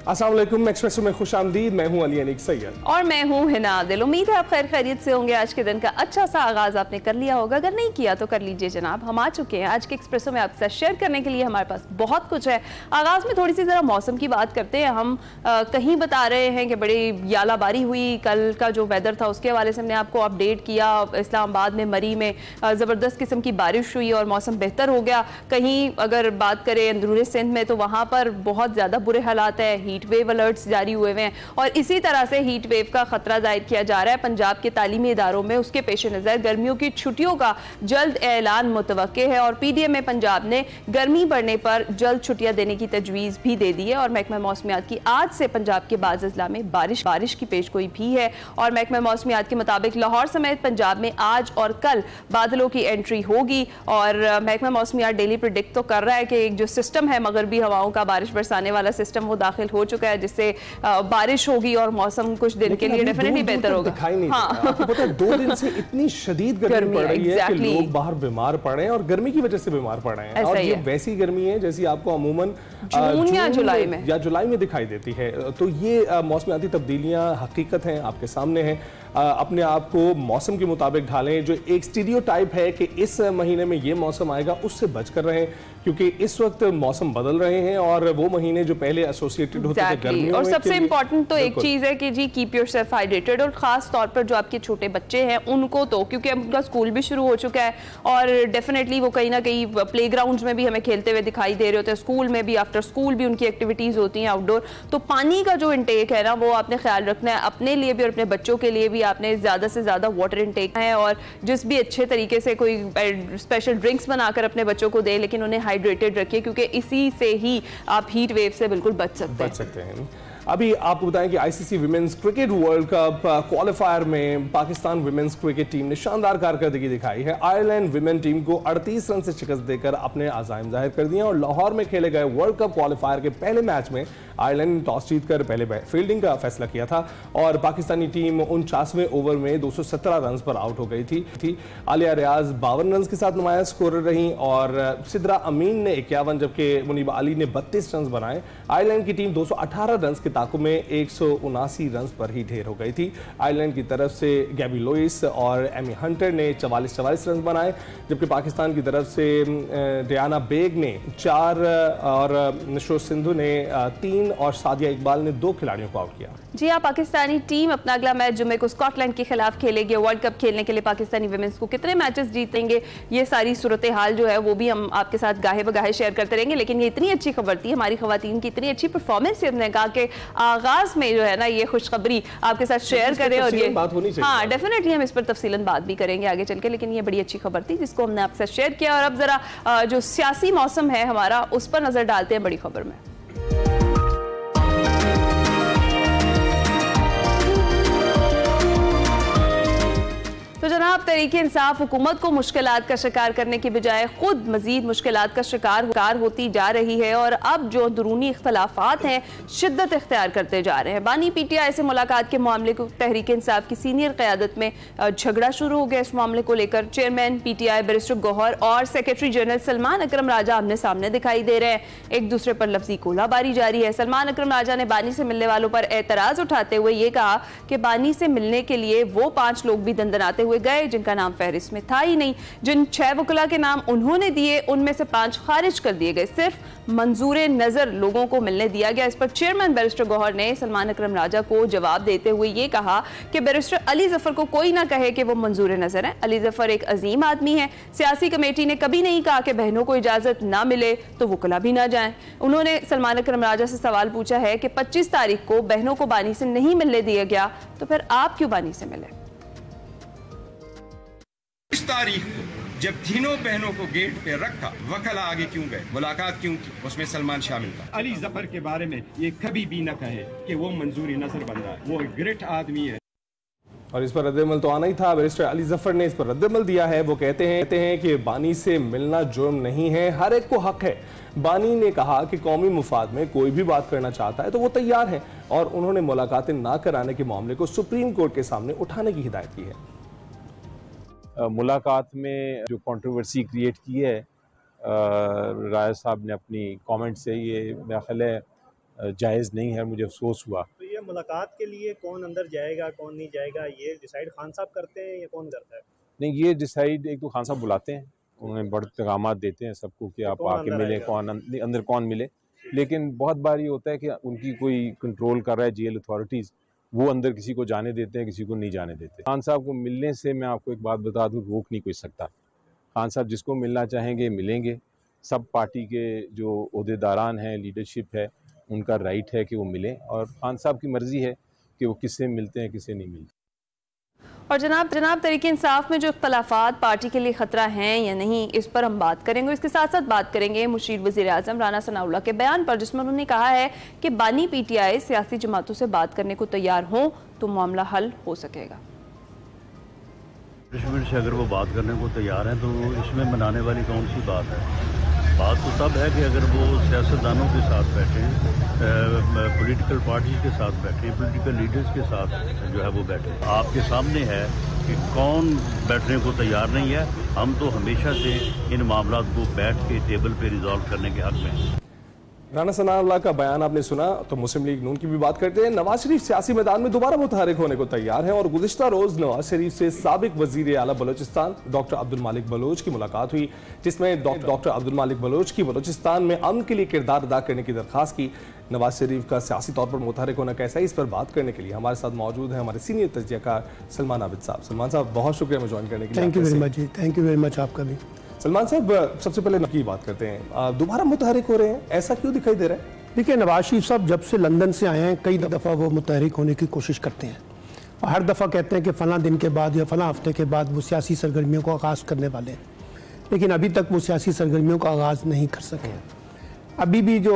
अस्सलाम वालेकुम, एक्सप्रेसो में खुशामदीद। मैं हूं अली अनीक सैयद और मैं हूं हिना आदिल। उम्मीद है आप खैर खैरियत से होंगे। आज के दिन का अच्छा सा आगाज आपने कर लिया होगा, अगर नहीं किया तो कर लीजिए जनाब। हम आ चुके हैं आज के एक्सप्रेसो में आपके साथ शेयर करने के लिए। हमारे पास बहुत कुछ है। आगाज में थोड़ी सी जरा मौसम की बात करते हैं। हम कहीं बता रहे हैं कि बड़ी यालाबारी हुई, कल का जो वेदर था उसके हवाले से हमने आपको अपडेट किया। इस्लामाबाद में मरी में ज़बरदस्त किस्म की बारिश हुई और मौसम बेहतर हो गया। कहीं अगर बात करें अंदरूनी सिंध में तो वहाँ पर बहुत ज़्यादा बुरे हालात है, हीट वेव अलर्ट्स जारी हुए हैं और इसी तरह से हीट वेव का खतरा जाहिर किया जा रहा है पंजाब के तालीमी इदारों में। उसके पेश नज़र गर्मियों की छुट्टियों का जल्द ऐलान मुतवक्के है और PDM पंजाब ने गर्मी बढ़ने पर जल्द छुट्टियां देने की तजवीज़ भी दे दी है। और महकमा मौसमियात की आज से पंजाब के बाज़ अजला में बारिश की पेशगोई भी है। और महकमा मौसमियात के मुताबिक लाहौर समेत पंजाब में आज और कल बादलों की एंट्री होगी। और महकमा मौसमियात डेली प्रिडिक्ट तो कर रहा है कि एक जो सिस्टम है मगरबी हवाओं का बारिश बरसाने वाला सिस्टम वो दाखिल हो चुका है, जिससे बारिश होगी और मौसम कुछ दिन के लिए डेफिनेटली बेहतर होगा। दिखाई नहीं देता। आपको पता है 2 दिन से इतनी शदीद गर्मी पड़ रही है कि लोग बाहर बीमार पड़ रहे हैं और गर्मी की वजह से बीमार पड़ रहे हैं। और ये वैसी गर्मी है जैसी आपको अमूमन जून या जुलाई में दिखाई देती है। तो ये मौसमियाती तब्दीलियां हकीकत हैं, आपके सामने हैं। अपने आप को मौसम के मुताबिक ढालें। जो एक स्टीरियोटाइप है कि इस महीने में ये मौसम आएगा, उससे बचकर रहें, क्योंकि इस वक्त मौसम बदल रहे हैं और वो महीने जो पहले एसोसिएटेड होते थे गर्मियों और सबसे इंपॉर्टेंट तो एक चीज है कि जी कीप योरसेल्फ हाइड्रेटेड। और खास तौर पर जो आपके छोटे बच्चे हैं उनको तो, क्योंकि अब उनका स्कूल भी शुरू हो चुका है और डेफिनेटली वो कहीं ना कहीं प्लेग्राउंड्स में भी हमें खेलते हुए दिखाई दे रहे होते हैं, स्कूल में भी, आफ्टर स्कूल भी उनकी एक्टिविटीज होती हैं आउटडोर। तो पानी का जो इंटेक है ना वो आपने ख्याल रखना है, अपने लिए भी और अपने बच्चों के लिए भी। आपने ज्यादा से ज्यादा वाटर इंटेक है और जिस भी अच्छे तरीके से कोई स्पेशल ड्रिंक्स बनाकर अपने बच्चों को दे, लेकिन उन्हें हाइड्रेटेड रखिए, क्योंकि इसी से ही आप हीट वेव से बिल्कुल बच सकते हैं। अभी आपको बताएं कि ICC women's cricket world cup qualifier में पाकिस्तान विमेंस क्रिकेट टीम ने शानदार कारकर्दगी दिखाई है। आयरलैंड विमेन टीम को 38 रन से शिकस्त देकर अपने आज़ाइम जाहिर कर दिए और लाहौर में खेले गए वर्ल्ड कप क्वालिफायर के पहले मैच में आयरलैंड ने टॉस जीतकर पहले फील्डिंग का फैसला किया था और पाकिस्तानी टीम 49वें ओवर में 217 रन पर आउट हो गई थी। आलिया रियाज 52 रन के साथ नुमाया स्कोरर रहीं और सिद्रा अमीन ने 51, जबकि मुनीबा अली ने 32 रन बनाए। आयरलैंड की टीम 218 रन के ताक़ुब में 179 रन पर ही ढेर हो गई थी। आयरलैंड की तरफ से गैबी लोइस और एमी हंटर ने 44 रन बनाए, जबकि पाकिस्तान की तरफ से डियाना बेग ने 4 और नशो सिंधु ने 3 और सादिया इकबाल ने 2 खिलाड़ियों को आउट किया। जी हाँ, पाकिस्तानी टीम अपना अगला मैच जुम्मे को स्कॉटलैंड के खिलाफ खेलेगी। वर्ल्ड कप खेलने के लिए पाकिस्तानी विमेंस को कितने मैचेस जीतेंगे, ये सारी सूरत हाल जो है वो भी हम आपके साथ गाहे बगाहे शेयर करते रहेंगे। लेकिन ये इतनी अच्छी खबर थी, हमारी खवातीन की इतनी अच्छी परफॉर्मेंस थी, हमने कहा कि आगाज में जो है ना ये खुशखबरी आपके साथ शेयर करें। और ये हाँ डेफिनेटली हम इस पर तफसीलन बात भी करेंगे आगे चल के, लेकिन ये बड़ी अच्छी खबर थी जिसको हमने आपके साथ शेयर किया। और अब जरा जो सियासी मौसम है हमारा उस पर नजर डालते हैं बड़ी खबर में। तो जनाब तहरीक इंसाफ हुकूमत को मुश्किलात का शिकार करने की बजाय खुद मजीद मुश्किलात का शिकार होती जा रही है और अब जो अंदरूनी इख्तलाफात हैं शिद्दत इख्तियार करते जा रहे हैं। बानी PTI से मुलाकात के मामले को तहरीक इंसाफ की सीनियर क़यादत में झगड़ा शुरू हो गया। इस मामले को लेकर चेयरमैन PTI बैरिस्टर गौहर और सेक्रेटरी जनरल सलमान अकरम राजा आमने सामने दिखाई दे रहे हैं। एक दूसरे पर लफ्जी गोलाबारी जारी है। सलमान अकरम राजा ने बानी से मिलने वालों पर एतराज़ उठाते हुए ये कहा कि बानी से मिलने के लिए वो 5 लोग भी दंदनाते हुए गए जिनका नाम फहरिस्त में था ही नहीं। जिन 6 वकला के नाम उन्होंने दिए उनमें से 5 खारिज कर दिए गए। सिर्फ मंजूर नजर लोगों को मिलने दिया गया। इस पर चेयरमैन बैरिस्टर गौहर ने सलमान अकरम राजा को जवाब देते हुए ये कहा कि बैरिस्टर अली जफर को कोई ना कहे कि वो मंजूर नजर है। अली जफर एक अजीम आदमी है। सियासी कमेटी ने कभी नहीं कहा कि बहनों को इजाजत ना मिले तो वकला भी ना जाएं। उन्होंने सलमान अकरम राजा से सवाल पूछा है कि 25 तारीख को बहनों को बानी से नहीं मिलने दिया गया तो फिर आप क्यों बानी से मिले? इस तारीख को जब तीनों बहनों को गेट पे रखा, वकला आगे क्यों गए, मुलाकात क्यों की, उसमें सलमान शामिल था। अली जफर के बारे में ये कभी भी न कहे कि वो मंजूरी नजर बन रहा है, वो एक ग्रेट आदमी है। और इस पर रद्दमल तो आना ही था। बैरिस्टर अली जफर ने इस पर रद्दमल दिया है। वो कहते हैं कि बानी से मिलना जुर्म नहीं है, हर एक को हक है। बानी ने कहा कि कौमी मुफाद में कोई भी बात करना चाहता है तो वो तैयार है और उन्होंने मुलाकातें ना कराने के मामले को सुप्रीम कोर्ट के सामने उठाने की हिदायत की है। मुलाकात में जो कंट्रोवर्सी क्रिएट की है राय साहब ने अपनी कमेंट से, ये मेरा ख्याल है जायज़ नहीं है, मुझे अफसोस हुआ। तो ये मुलाकात के लिए कौन अंदर जाएगा कौन नहीं जाएगा, ये डिसाइड खान साहब करते हैं या कौन करता है? नहीं, ये डिसाइड एक तो खान साहब बुलाते हैं, उन्हें बड़े पैगाम देते हैं सबको कि आप आके मिले, कौन अंदर कौन मिले। लेकिन बहुत बार ये होता है कि उनकी कोई कंट्रोल कर रहा है जेल अथॉरिटीज़, वो अंदर किसी को जाने देते हैं, किसी को नहीं जाने देते। खान साहब को मिलने से मैं आपको एक बात बता दूं, रोक नहीं कोई सकता। खान साहब जिसको मिलना चाहेंगे मिलेंगे। सब पार्टी के जो ओहदेदारान हैं, लीडरशिप है, उनका राइट है कि वो मिलें, और खान साहब की मर्ज़ी है कि वो किससे मिलते हैं किससे नहीं मिलते। और जनाब तहरीक इंसाफ में जो इख्तलाफात पार्टी के लिए खतरा हैं या नहीं, इस पर हम बात करेंगे। इसके साथ साथ बात करेंगे मुशीर वज़ीर आज़म राना सनाउल्लाह के बयान पर, जिसमें उन्होंने कहा है कि बानी PTI सियासी जमातों से बात करने को तैयार हों तो मामला हल हो सकेगा। कश्मीर से अगर वो बात करने को तैयार हैं तो इसमें मनाने वाली कौन सी बात है? बात तो तब है कि अगर वो सियासतदानों के साथ बैठें, पॉलिटिकल पार्टीज के साथ बैठें, पॉलिटिकल लीडर्स के साथ जो है वो बैठें। आपके सामने है कि कौन बैठने को तैयार नहीं है। हम तो हमेशा से इन मामलों को बैठ के टेबल पे रिजॉल्व करने के हक में हैं। राना सनाउल्लाह का बयान आपने सुना, तो मुस्लिम लीग नून की भी बात करते हैं। नवाज शरीफ सियासी मैदान में दोबारा मुतहरिक होने को तैयार है और गुज़िश्ता रोज नवाज शरीफ से साबिक वजीर आला बलोचिस्तान डॉक्टर अब्दुल मालिक बलोच की मुलाकात हुई, जिसमें डॉक्टर अब्दुल मालिक बलोच की बलोचिस्तान में अमन के लिए किरदार अदा करने की दरख्वास्त की। नवाज शरीफ का सियासी तौर पर मुतहरिक होना कैसा है, इस पर बात करने के लिए हमारे साथ मौजूद है हमारे सीनियर तजज़ियाकार सलमान आबिद साहब। सलमान साहब, बहुत शुक्रिया हमें ज्वाइन करने के लिए। थैंक यू वेरी मच जी, थैंक यू वेरी मच आपका भी। सलमान साहब, सबसे पहले की बात करते हैं, दोबारा मुतहरिक हो रहे हैं, ऐसा क्यों दिखाई दे रहा है? देखिए, नवाज शरीफ साहब जब से लंदन से आए हैं कई दफ़ा वो मुतहरिक होने की कोशिश करते हैं और हर दफ़ा कहते हैं कि फ़लाँ दिन के बाद या फ़लाँ हफ्ते के बाद वो सियासी सरगर्मियों को आगाज़ करने वाले हैं, लेकिन अभी तक वो सियासी सरगर्मियों का आगाज़ नहीं कर सके। अभी भी जो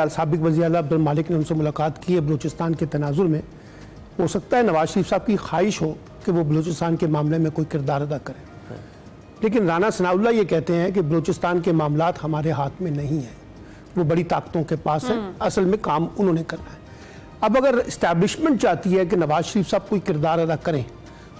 साबिक वज़ीर आला अब्दुल मालिक ने उनसे मुलाकात की है बलूचिस्तान के तनाजुर में, हो सकता है नवाज शरीफ साहब की ख्वाहिश हो कि वो बलूचिस्तान के मामले में कोई किरदार अदा करें, लेकिन राना सनाउल्लाह ये कहते हैं कि बलूचिस्तान के मामलात हमारे हाथ में नहीं है, वो बड़ी ताकतों के पास है, असल में काम उन्होंने करना है। अब अगर इस्टेब्लिशमेंट चाहती है कि नवाज शरीफ साहब कोई किरदार अदा करें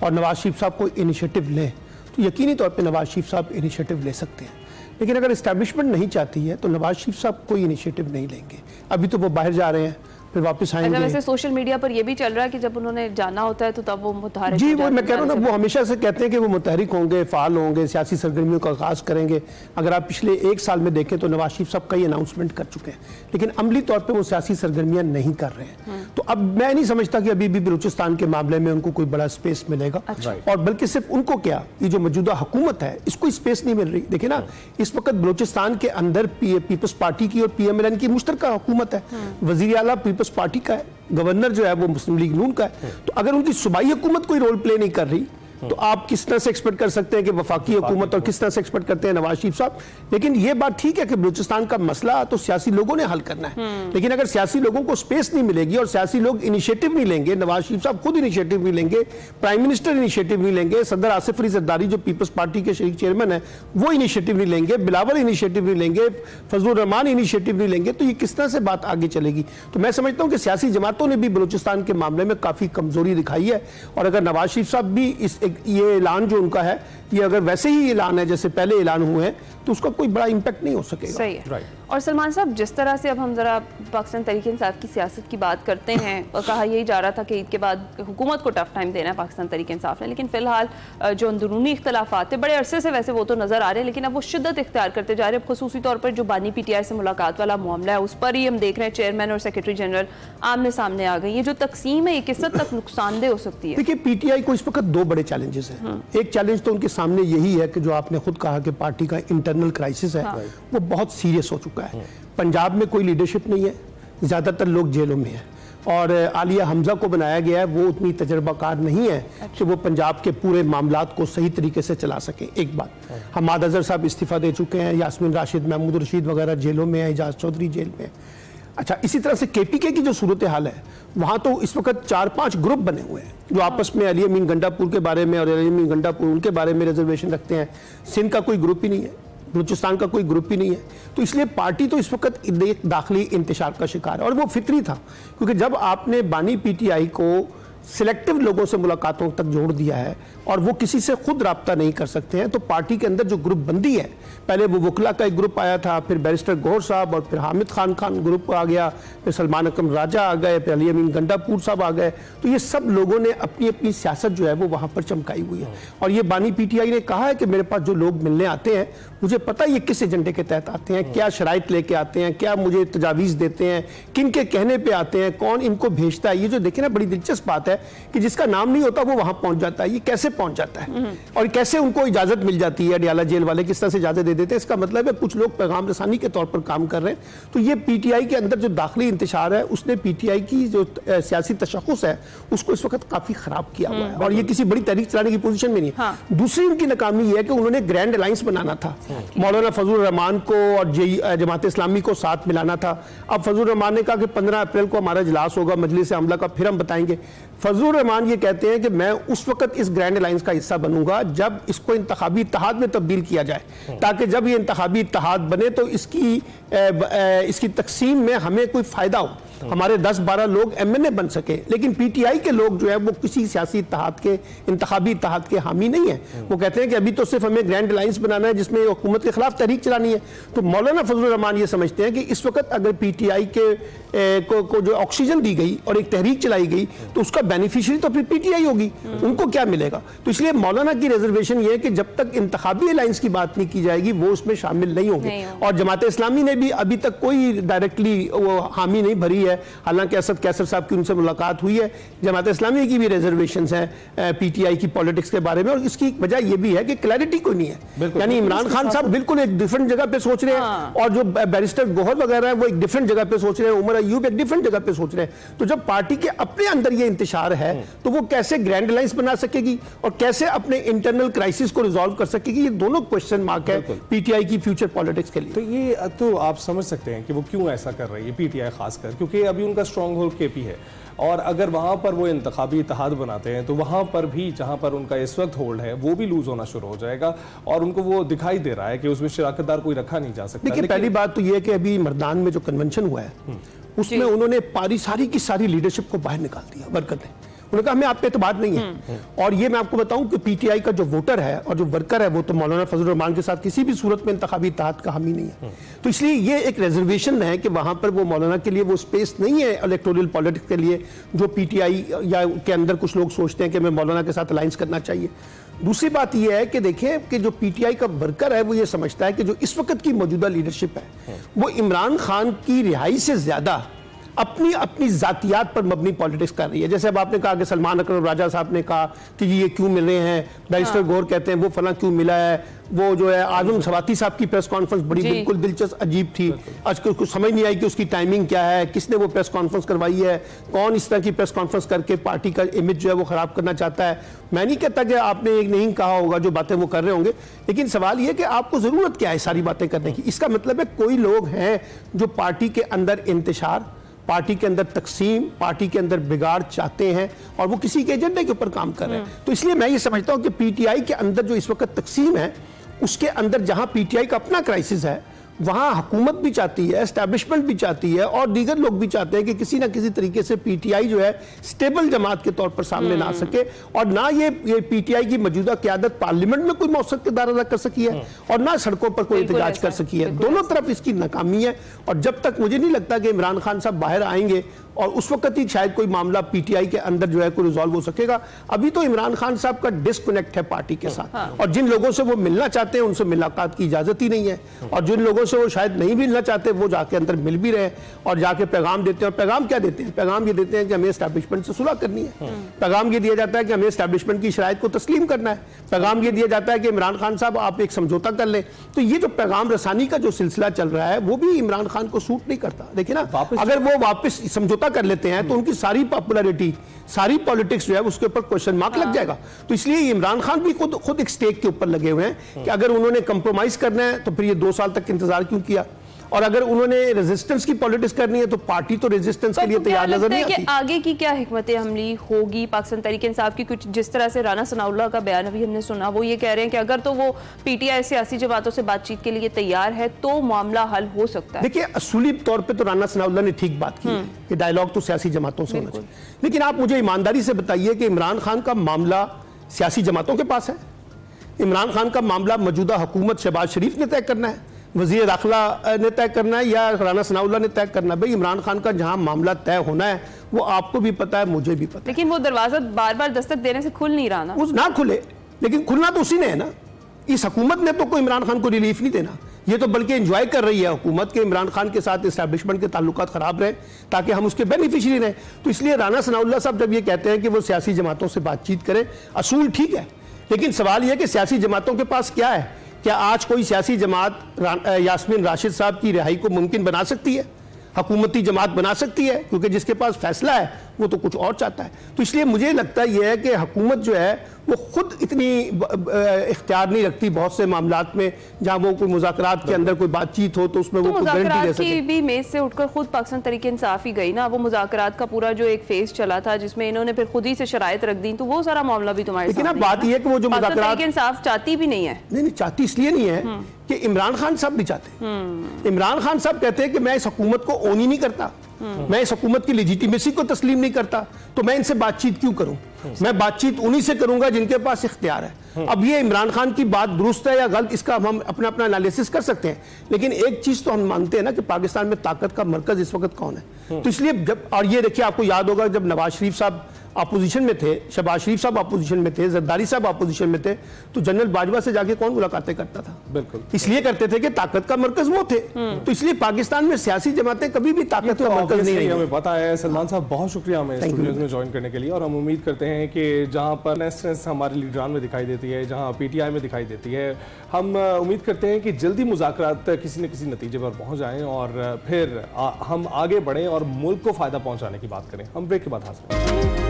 और नवाज शरीफ साहब कोई इनिशिएटिव लें, तो यकीनी तौर पे नवाज शरीफ साहब इनिशिएटिव ले सकते हैं, लेकिन अगर इस्टेब्लिशमेंट नहीं चाहती है तो नवाज शरीफ साहब कोई इनिशिएटिव नहीं लेंगे। अभी तो वो बाहर जा रहे हैं, फिर वापस आएंगे। वैसे सोशल मीडिया पर यह भी चल रहा है कि जब उन्होंने जाना होता है तो तब वो मुतहरिक जी, वो मैं कह रहा हूँ ना, वो हमेशा से कहते हैं कि वो मुतहरिक होंगे, फ़ाल होंगे, सियासी सरगर्मियों का आगाज़ करेंगे। अगर आप पिछले 1 साल में देखें तो नवाज शरीफ साहब कई अनाउंसमेंट कर चुके हैं, लेकिन अमली तौर पर वो सियासी सरगर्मियाँ नहीं कर रहे हैं। तो अब मैं नहीं समझता कि अभी भी बलूचिस्तान के मामले में उनको कोई बड़ा स्पेस मिलेगा, और बल्कि सिर्फ उनको क्या, ये जो मौजूदा हुकूमत है इसको स्पेस नहीं मिल रही। देखिए ना, इस वक्त बलूचिस्तान के अंदर पीपल्स पार्टी की और PMLN की मुश्तरका हुकूमत है, वज़ीर आला पीपल्स पार्टी का है, गवर्नर जो है वो मुस्लिम लीग नून का है। तो अगर उनकी सूबाई हुकूमत कोई रोल प्ले नहीं कर रही तो आप किस तरह से एक्सपेक्ट कर सकते हैं कि वफाकी हुकूमत, और किस तरह से एक्सपेक्ट करते हैं नवाज शरीफ साहब। लेकिन ये बात ठीक है कि बलूचिस्तान का मसला तो सियासी लोगों ने हल करना है, लेकिन अगर सियासी लोगों को स्पेस नहीं मिलेगी और सियासी लोग इनिशिएटिव नहीं लेंगे, नवाज शरीफ साहब खुद इनिशिएटिव नहीं लेंगे, प्राइम मिनिस्टर इनिशिएटिव नहीं लेंगे, सदर आसिफ अली जरदारी जो पीपल्स पार्टी के शरीक चेयरमैन है वो इनिशिएटिव नहीं लेंगे, बिलावल इनिशिएटिव नहीं लेंगे, फजलुर रहमान इनिशिएटिव नहीं लेंगे, तो ये किस तरह से बात आगे चलेगी। तो मैं समझता हूँ कि सियासी जमातों ने भी बलूचिस्तान के मामले में काफ़ी कमजोरी दिखाई है, और अगर नवाज शरीफ साहब भी ये ऐलान जो उनका है, ये अगर वैसे ही ऐलान है जैसे पहले ऐलान हुए हैं, तो उसका कोई बड़ा इंपैक्ट नहीं हो सकेगा। सही है। और सलमान साहब, जिस तरह से अब हम जरा पाकिस्तान तहरीक इंसाफ की सियासत की बात करते हैं, और कहा यही जा रहा था कि ईद के बाद हुकूमत को टफ टाइम देना है पाकिस्तान तहरीक इंसाफ ने, लेकिन फिलहाल जो अंदरूनी इख्तलाफात थे बड़े अरसे से वैसे वो तो नजर आ रहे हैं, लेकिन अब वो शिद्दत इख्तियार करते जा रहे हैं। खुसूसी तौर पर जो बानी PTI से मुलाकात वाला मामला है उस पर ही हम देख रहे हैं चेयरमैन और सेक्रेटरी जनरल आमने सामने आ गई। ये जो तकसीम है ये किस हद तक नुकसानदेह हो सकती है? देखिए, PTI को इस वक्त 2 बड़े चैलेंजेस हैं। एक चैलेंज तो उनके सामने यही है कि जो आपने खुद कहा कि पार्टी का इंटरनल क्राइसिस है, वो बहुत सीरियस हो चुका है। पंजाब में कोई लीडरशिप नहीं है, ज़्यादातर लोग जेलों में हैं, और आलिया हमजा को बनाया गया है, वो उतनी तजर्बाकार नहीं है कि वो पंजाब के पूरे मामलात को सही तरीके से चला सके। एक बात, हमाद अजहर साहब इस्तीफ़ा दे चुके हैं, यास्मीन राशिद, महमूद रशीद वगैरह जेलों में है, एजाज चौधरी जेल में। अच्छा, इसी तरह से KPK की जो सूरत हाल है, वहाँ तो इस वक्त 4-5 ग्रुप बने हुए हैं जो आपस में अली अमीन गंडापुर के बारे में और अली अमीन गंडापुर उनके बारे में रिजर्वेशन रखते हैं। सिंध का कोई ग्रुप ही नहीं है, बलूचिस्तान का कोई ग्रुप ही नहीं है, तो इसलिए पार्टी तो इस वक्त दाखिली इंतशार का शिकार है, और वो फितरी था, क्योंकि जब आपने बानी PTI को सिलेक्टिव लोगों से मुलाकातों तक जोड़ दिया है और वो किसी से खुद राब्ता नहीं कर सकते हैं, तो पार्टी के अंदर जो ग्रुप बंदी है, पहले वो वकला का एक ग्रुप आया था, फिर बैरिस्टर गौहर साहब और फिर हामिद खान ग्रुप आ गया, फिर सलमान अकरम राजा आ गए, फिर अली अमीन गंडापुर साहब आ गए। तो ये सब लोगों ने अपनी अपनी सियासत जो है वो वहाँ पर चमकाई हुई है। और ये बानी पीटीआई ने कहा है कि मेरे पास जो लोग मिलने आते हैं, मुझे पता है ये किस एजेंडे के तहत आते हैं, क्या शराइत लेके आते हैं, क्या मुझे तजावीज़ देते हैं, किन के कहने पर आते हैं, कौन इनको भेजता है। ये जो देखे ना, बड़ी दिलचस्प बात है कि जिसका नाम नहीं होता वो वहां पहुंच जाता है। ये कैसे पहुंच जाता है और कैसे उनको इजाजत मिल जाती है, अडियाला जेल वाले किस तरह से इजाजत दे देते हैं। इसका मतलब है कुछ लोग पैगाम रसानी के तौर पर काम कर रहे हैं। तो ये पीटीआई के अंदर जो दाखिली इंतशार है, उसने पीटीआई की जो सियासी तशख़्ख़ुस है उसको इस वक्त काफी खराब किया हुआ है और ये किसी बड़ी तहरीक चलाने की पोजीशन में नहीं है। दूसरी उनकी नाकामी यह है कि उन्होंने ग्रैंड अलायंस बनाना था, मौलाना फजलुर रहमान को और जमात इस्लामी को साथ मिलाना था। अब फजलुर रहमान ने कहा कि 15 अप्रैल को हमारा इजलास होगा मजलिस आमला का, फिर हम बताएंगे। फजलुर रहमान ये कहते हैं कि मैं उस वक्त इस ग्रैंड अलायंस का हिस्सा बनूंगा जब इसको इंतखाबी इत्तेहाद में तब्दील किया जाए, ताकि जब ये इंतखाबी इत्तेहाद बने तो इसकी तकसीम में हमें कोई फायदा हो, हमारे 10-12 लोग एमएनए बन सके। लेकिन पीटीआई के लोग जो है वो किसी सियासी इत्तेहाद के, इंतखाबी इत्तेहाद के हामी नहीं है। वो कहते हैं कि अभी तो सिर्फ हमें ग्रैंड अलायंस बनाना है जिसमें हुकूमत के खिलाफ तहरीक चलानी है। तो मौलाना फजलुर रहमान ये समझते हैं कि इस वक्त अगर पीटीआई को जो ऑक्सीजन दी गई और एक तहरीक चलाई गई तो उसका बेनिफिशियरी तो फिर पीटीआई होगी, उनको क्या मिलेगा। तो इसलिए मौलाना की रिजर्वेशन ये है कि जब तक इंतखाबी अलायंस की बात नहीं की जाएगी वो उसमें शामिल नहीं होंगे। और जमात इस्लामी ने भी अभी तक कोई डायरेक्टली वो हामी नहीं भरी है, हालांकि असद कैसर साहब की उनसे मुलाकात हुई है। जमात इस्लामी की भी रिजर्वेशंस हैं पीटीआई की पॉलिटिक्स के बारे में, और इसकी वजह यह भी है कि क्लैरिटी कोई नहीं है। यानी इमरान खान साहब बिल्कुल एक डिफरेंट जगह पे सोच रहे हैं और जो बैरिस्टर गौहर वगैरह है वो एक डिफरेंट जगह पे सोच रहे हैं, उमर अयूब एक डिफरेंट जगह पे सोच रहे हैं। तो जब पार्टी के अपने अंदर ये इंतशार है तो वो कैसे ग्रैंड अलायंस बना सकेगी और कैसे अपने इंटरनल क्राइसिस को रिजॉल्व कर सकेगी, ये दोनों क्वेश्चन मार्क है पीटीआई की फ्यूचर पॉलिटिक्स के लिए। तो ये तो आप समझ सकते हैं कि वो क्यों ऐसा कर रही है पीटीआई खासकर, क्योंकि अभी उनका स्ट्रॉन्ग होल्ड केपी है और अगर वहां पर वो इंतखाबी इत्तेहाद बनाते हैं तो वहां पर भी जहां पर उनका इस वक्त होल्ड है वो भी लूज होना शुरू हो जाएगा और उनको वो दिखाई दे रहा है कि उसमें शराकतदार कोई रखा नहीं जा सकता। देखिए, पहली बात तो ये है कि अभी मर्दान में जो कन्वेंशन हुआ है उसमें उन्होंने सारी की सारी लीडरशिप को बाहर निकाल दिया वर्कर ने। उन्होंने कहा हमें आप पे एतबार नहीं है। और ये मैं आपको बताऊं कि पीटीआई का जो वोटर है और जो वर्कर है वो तो मौलाना फजलुर रहमान के साथ किसी भी सूरत में इंतखाबी इत्तेहाद का हामी नहीं है। तो इसलिए ये एक रिजर्वेशन है कि वहां पर वो मौलाना के लिए वो स्पेस नहीं है इलेक्टोरल पॉलिटिक्स के लिए, जो पीटीआई या के अंदर कुछ लोग सोचते हैं कि हमें मौलाना के साथ अलायंस करना चाहिए। दूसरी बात यह है कि देखें कि जो पीटीआई का वर्कर है वो ये समझता है कि जो इस वक्त की मौजूदा लीडरशिप है वो इमरान खान की रिहाई से ज्यादा अपनी जातियात पर मबनी पॉलिटिक्स कर रही है। जैसे अब आपने कहा कि सलमान अकरम राजा साहब ने कहा कि ये क्यों मिल रहे हैं, बैरिस्टर गौहर कहते हैं वो फला क्यों मिला है, वो जो है आजम सवाती साहब की प्रेस कॉन्फ्रेंस बड़ी बिल्कुल दिलचस्प अजीब थी। आज कुछ समझ नहीं आई कि उसकी टाइमिंग क्या है, किसने वो प्रेस कॉन्फ्रेंस करवाई है, कौन इस तरह की प्रेस कॉन्फ्रेंस करके पार्टी का इमेज जो है वो खराब करना चाहता है। मैं नहीं कहता कि आपने एक नहीं कहा होगा जो बातें वो कर रहे होंगे, लेकिन सवाल ये कि आपको जरूरत क्या है सारी बातें करने की। इसका मतलब है कोई लोग हैं जो पार्टी के अंदर इंतशार, पार्टी के अंदर तकसीम, पार्टी के अंदर बिगाड़ चाहते हैं और वो किसी के एजेंडे के ऊपर काम कर रहे हैं। तो इसलिए मैं ये समझता हूं कि पीटीआई के अंदर जो इस वक्त तकसीम है उसके अंदर जहां पीटीआई का अपना क्राइसिस है वहां हुकूमत भी चाहती है, एस्टैब्लिशमेंट भी चाहती है और दीगर लोग भी चाहते हैं कि किसी ना किसी तरीके से पीटीआई जो है स्टेबल जमात के तौर पर सामने ना आ सके और ना ये पीटीआई की मौजूदा क़यादत पार्लियामेंट में कोई मौक़िफ़ किरदार अदा कर सकी है और ना सड़कों पर कोई एहतजाज कर सकी है। दोनों तरफ इसकी नाकामी है और जब तक मुझे नहीं लगता कि इमरान खान साहब बाहर आएंगे और उस वक्त ही शायद कोई मामला पीटीआई के अंदर जो है कोई रिजॉल्व हो सकेगा। अभी तो इमरान खान साहब का डिस्कनेक्ट है पार्टी के साथ और जिन लोगों से वो मिलना चाहते हैं उनसे मुलाकात की इजाजत ही नहीं है और जिन लोगों से वो शायद नहीं मिलना चाहते वो जाके अंदर मिल भी रहे और जाके पैगाम देते हैं। और पैगाम क्या देते हैं? पैगाम ये देते हैं कि हमें एस्टैब्लिशमेंट से सुलह करनी है। पैगाम ये दिया जाता है कि हमें एस्टैब्लिशमेंट की शराइत को तस्लीम करना है। पैगाम ये दिया जाता है कि इमरान खान साहब आप एक समझौता कर लें। तो ये जो पैगाम रसानी का जो सिलसिला चल रहा है वो भी इमरान खान को सूट नहीं करता। देखिए ना, अगर वो वापस समझौता कर लेते हैं तो उनकी सारी पॉपुलैरिटी, सारी पॉलिटिक्स जो है उसके ऊपर क्वेश्चन मार्क लग जाएगा। तो इसलिए इमरान खान भी खुद एक स्टेक के ऊपर लगे हुए हैं कि अगर उन्होंने कंप्रोमाइज करना है तो फिर ये 2 साल तक इंतजार क्यों किया। और अगर उन्होंने रेजिस्टेंस की पॉलिटिक्स करनी है तो पार्टी तो रेजिस्टेंस के लिए तैयार नजर नहीं आती। आगे की क्या हिकमत अमली होगी पाकिस्तान तहरीक इंसाफ की? कुछ जिस तरह से राना सनाउल्लाह का बयान अभी हमने सुना, वो ये कह रहे हैं कि अगर तो वो पीटीआई सियासी जमातों से बातचीत के लिए तैयार है तो मामला हल हो सकता है। देखिए, असूली तौर पर तो राना सनाउल्लाह ने ठीक बात की है कि डायलॉग तो सियासी जमातों से होना चाहिए, लेकिन आप मुझे ईमानदारी से बताइए कि इमरान खान का मामला सियासी जमातों के पास है? इमरान खान का मामला मौजूदा हुकूमत शहबाज शरीफ ने तय करना है, वज़ीर दाखिला ने तय करना है, या राना सनाउल्लाह ने तय करना है? भाई, इमरान खान का जहां मामला तय होना है वो आपको भी पता है, मुझे भी पता है। लेकिन वो दरवाजा बार बार दस्तक देने से खुल नहीं रहा ना। उस ना खुले, लेकिन खुलना तो उसी ने है ना। इस हुकूमत ने तो कोई इमरान खान को रिलीफ नहीं देना, ये तो बल्कि एंजॉय कर रही है हुकूमत के इमरान खान के साथ इस्टेब्लिशमेंट के ताल्लुकात खराब रहे ताकि हम उसके बेनिफिशियरी रहें। तो इसलिए राना सनाउल्लाह साहब जब ये कहते हैं कि वो सियासी जमातों से बातचीत करें, असूल ठीक है, लेकिन सवाल यह कि सियासी जमातों के पास क्या है? क्या आज कोई सियासी जमात यास्मीन राशिद साहब की रिहाई को मुमकिन बना सकती है, हुकूमती जमात बना सकती है? क्योंकि जिसके पास फैसला है वो तो कुछ और चाहता है। तो इसलिए मुझे लगता है यह है कि हुकूमत जो है वो खुद इतनी इख्तियार नहीं रखती बहुत से मामलात में, जहां वो कोई मुज़ाकरात के अंदर कोई बातचीत हो तो उसमें वो कोई गारंटी दे सके। की भी मेज से उठकर खुद पाकिस्तान तहरीक इंसाफ ही गई ना। वो मुज़ाकरात का पूरा जो एक फेज चला था जिसमें इन्होंने फिर खुद ही से शराइत रख दी, तो वो सारा मामला भी तुम्हारे लेकिन बात यह है कि वो जो मुज़ाकरात इंसाफ चाहती भी नहीं है। नहीं, चाहती इसलिए नहीं है कि इमरान खान साहब भी चाहते। इमरान खान साहब कहते हैं कि मैं इस हुकूमत को ओन ही नहीं करता, मैं इस हुकूमत की लेजिटिमेसी को तस्लीम नहीं करता, तो मैं इनसे बातचीत क्यों करूं? मैं बातचीत उन्हीं से करूंगा जिनके पास इख्तियार है। अब ये इमरान खान की बात दुरुस्त है या गलत, इसका हम अपना अपना एनालिसिस कर सकते हैं, लेकिन एक चीज तो हम मानते हैं ना कि पाकिस्तान में ताकत का मरकज इस वक्त कौन है। तो इसलिए जब, और ये देखिए आपको याद होगा जब नवाज शरीफ साहब अपोजिशन में थे, शहबाज शरीफ साहब अपोजिशन में थे, जरदारी साहब अपोजिशन में थे, तो जनरल बाजवा से जाके कौन मुलाकातें करता था? बिल्कुल इसलिए करते थे कि ताकत का मरकज वो थे। तो इसलिए पाकिस्तान में सियासी जमातें कभी भी ताकत का मरकज नहीं रही। हमें पता है। सलमान साहब, बहुत शुक्रिया हमें स्टूडियोज में ज्वाइन करने के लिए, और हम उम्मीद करते हैं कि जहां पर नेस्टेंस हमारे लीडरान में दिखाई देती है, जहां पीटीआई में दिखाई देती है, हम उम्मीद करते हैं कि जल्दी मुज़ाकरात किसी न किसी नतीजे पर पहुंच जाएं और फिर हम आगे बढ़ें और मुल्क को फायदा पहुंचाने की बात करें। हम ब्रेक के बाद हाजिर हैं।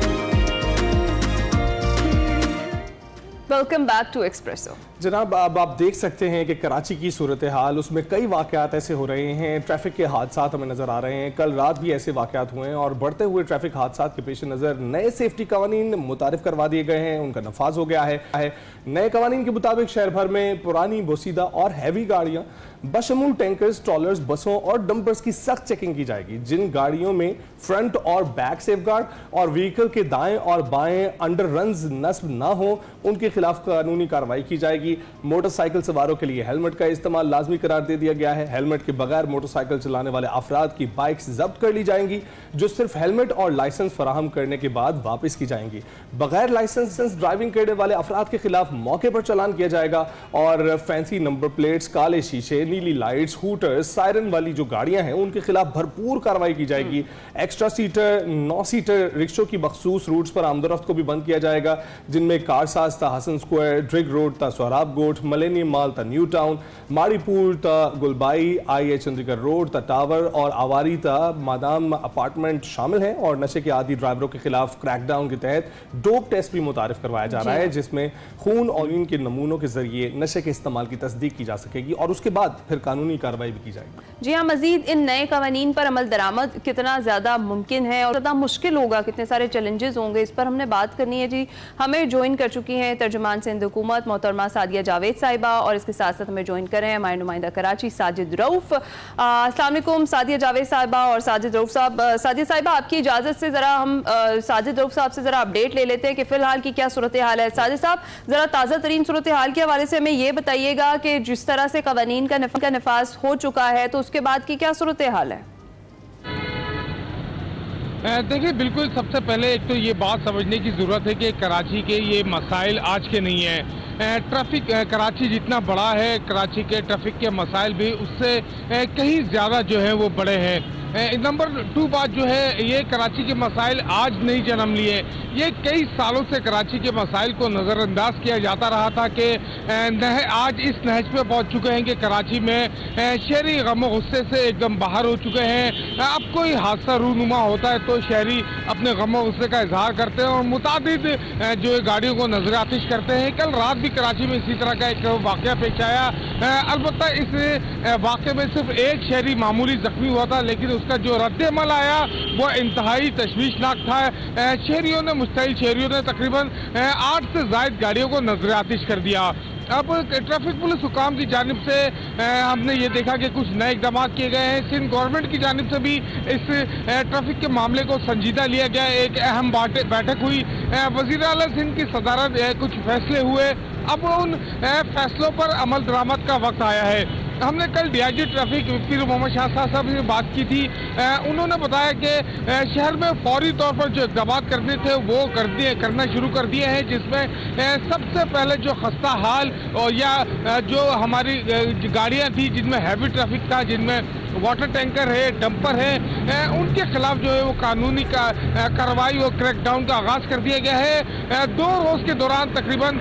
Welcome back to Expresso. जनाब, अब आप देख सकते हैं कि कराची की सूरत हाल, उसमें कई वाक़यात ऐसे हो रहे हैं, ट्रैफिक के हादसात हमें नज़र आ रहे हैं। कल रात भी ऐसे वाक़यात हुए हैं और बढ़ते हुए ट्रैफिक हादसात के पेश नज़र नए सेफ्टी कवानीन मुतारिफ करवा दिए गए हैं, उनका नफाज हो गया है। नए कवानीन के मुताबिक शहर भर में पुरानी, बोसीदा और हैवी गाड़ियाँ बशमूल टैंकर्स, ट्रॉलर्स, बसों और डंपर्स की सख्त चेकिंग की जाएगी। जिन गाड़ियों में फ्रंट और बैक सेफगार्ड और व्हीकल के दाएं और बाएं अंडर रन्स नस्ब ना हो, उनके खिलाफ कानूनी कार्रवाई की जाएगी। मोटरसाइकिल सवारों के लिए हेलमेट का इस्तेमाल लाजमी करार दे दिया गया है। हेलमेट के बगैर मोटरसाइकिल चलाने वाले अफराद की बाइक्स जब्त कर ली जाएंगी, जो सिर्फ हेलमेट और लाइसेंस फराहम करने के बाद वापस की जाएंगी। बगैर लाइसेंस ड्राइविंग करने वाले अफराद के खिलाफ मौके पर चालान किया जाएगा और फैंसी नंबर प्लेट्स, काले शीशे, नीली लाइट्स, हूटर्स, सायरन वाली जो गाड़ियां हैं उनके खिलाफ भरपूर कार्रवाई की जाएगी। एक्स्ट्रा सीटर, 9 सीटर रिक्शों की मखसूस रूट्स पर आमदोरफ्त को भी बंद किया जाएगा, जिनमें कारसाज ता हसन स्क्वायर, ड्रिग रोड ता सोहराब गोट, मिलेनियम मॉल ता न्यू टाउन, माड़ीपुर ता गुलबाई, आई चंद्रीगढ़ रोड ता टावर और आवारी ता मादाम अपार्टमेंट शामिल हैं। और नशे के आदी ड्राइवरों के खिलाफ क्रैकडाउन के तहत डोप टेस्ट भी मुतारिफ करवाया जा रहा है, जिसमें खून और यूरिन के नमूनों के जरिए नशे के इस्तेमाल की तस्दीक की जा सकेगी और उसके बाद फिर कानूनी कार्रवाई भी की जाएगी। जी हाँ, मजीद इन नए कवानीन पर अमल दरामद कितना ज्यादा मुमकिन है और ज़्यादा मुश्किल होगा, कितने सारे चैलेंजेस होंगे, इस पर हमने बात करनी है। जी, हमें ज्वाइन कर चुकी हैं तर्जुमान सिंध हुकूमत मोहतरमा सादिया जावेद साहिबा, और इसके साथ साथ हमें ज्वाइन कर रहे हैं हमारे नुमाइंदा कराची साजिद रऊफ। अस्सलाम वालेकुम सादिया जावेद साहिबा और साजिद रऊफ साहब। सादिया साहिबा, आपकी इजाज़त से ज़रा हम साजिद रऊफ साहब से ज़रा अपडेट ले लेते हैं कि फ़िलहाल की क्या सूरत हाल है। साजिद साहब, ज़रा ताज़ा तरीन सूरत हाल के हवाले से हमें ये बताइएगा कि जिस तरह से कवानीन का नफाज हो चुका है तो उसके बाद की क्या सूरत हाल है? देखिए, बिल्कुल सबसे पहले एक तो ये बात समझने की ज़रूरत है कि कराची के ये मसाइल आज के नहीं हैं। ट्रैफिक कराची जितना बड़ा है, कराची के ट्रैफिक के मसाइल भी उससे कहीं ज़्यादा जो है वो बड़े हैं। नंबर 2 बात जो है, ये कराची के मसाइल आज नहीं जन्म लिए, ये कई सालों से कराची के मसाइल को नज़रअंदाज किया जाता रहा था कि आज इस नहज पे पहुंच चुके हैं कि कराची में शहरी गम गुस्से से एकदम बाहर हो चुके हैं। अब कोई हादसा रूनुमा होता है तो शहरी अपने गम गुस्से का इजहार करते हैं और मुतादिद जो गाड़ियों को नजर आतिश करते हैं। कल रात भी कराची में इसी तरह का एक वाकया पेश आया। अलबत्ता इस वाकये में सिर्फ एक शहरी मामूली जख्मी हुआ था, लेकिन उसका जो रद्द-ए-अमल आया वो इंतहाई तशवीशनाक था। शहरियों ने, मुस्तैल शहरियों ने तकरीबन 8 से ज़ायद गाड़ियों को नजर आतिश कर दिया। अब ट्रैफिक पुलिस हुकाम की जानिब से हमने ये देखा कि कुछ नए इकदाम किए गए हैं। सिंध गवर्नमेंट की जानिब से भी इस ट्रैफिक के मामले को संजीदा लिया गया। एक अहम बैठक हुई, वज़ीर आला सिंध की सदारत कुछ फैसले हुए। अब उन फैसलों पर अमल दरामद का वक्त आया है। हमने कल डीआईजी ट्रैफिक पीर मोहम्मद शाह साहब से बात की थी। उन्होंने बताया कि शहर में फौरी तौर पर जो इक़दाम करने थे वो करना शुरू कर दिए हैं, जिसमें सबसे पहले जो खस्ता हाल और या जो हमारी गाड़ियां थी जिनमें हैवी ट्रैफिक था, जिनमें वाटर टैंकर है, डंपर है, उनके खिलाफ जो है वो कानूनी कार्रवाई और क्रैकडाउन का आगाज कर दिया गया है। 2 रोज के दौरान तकरीबन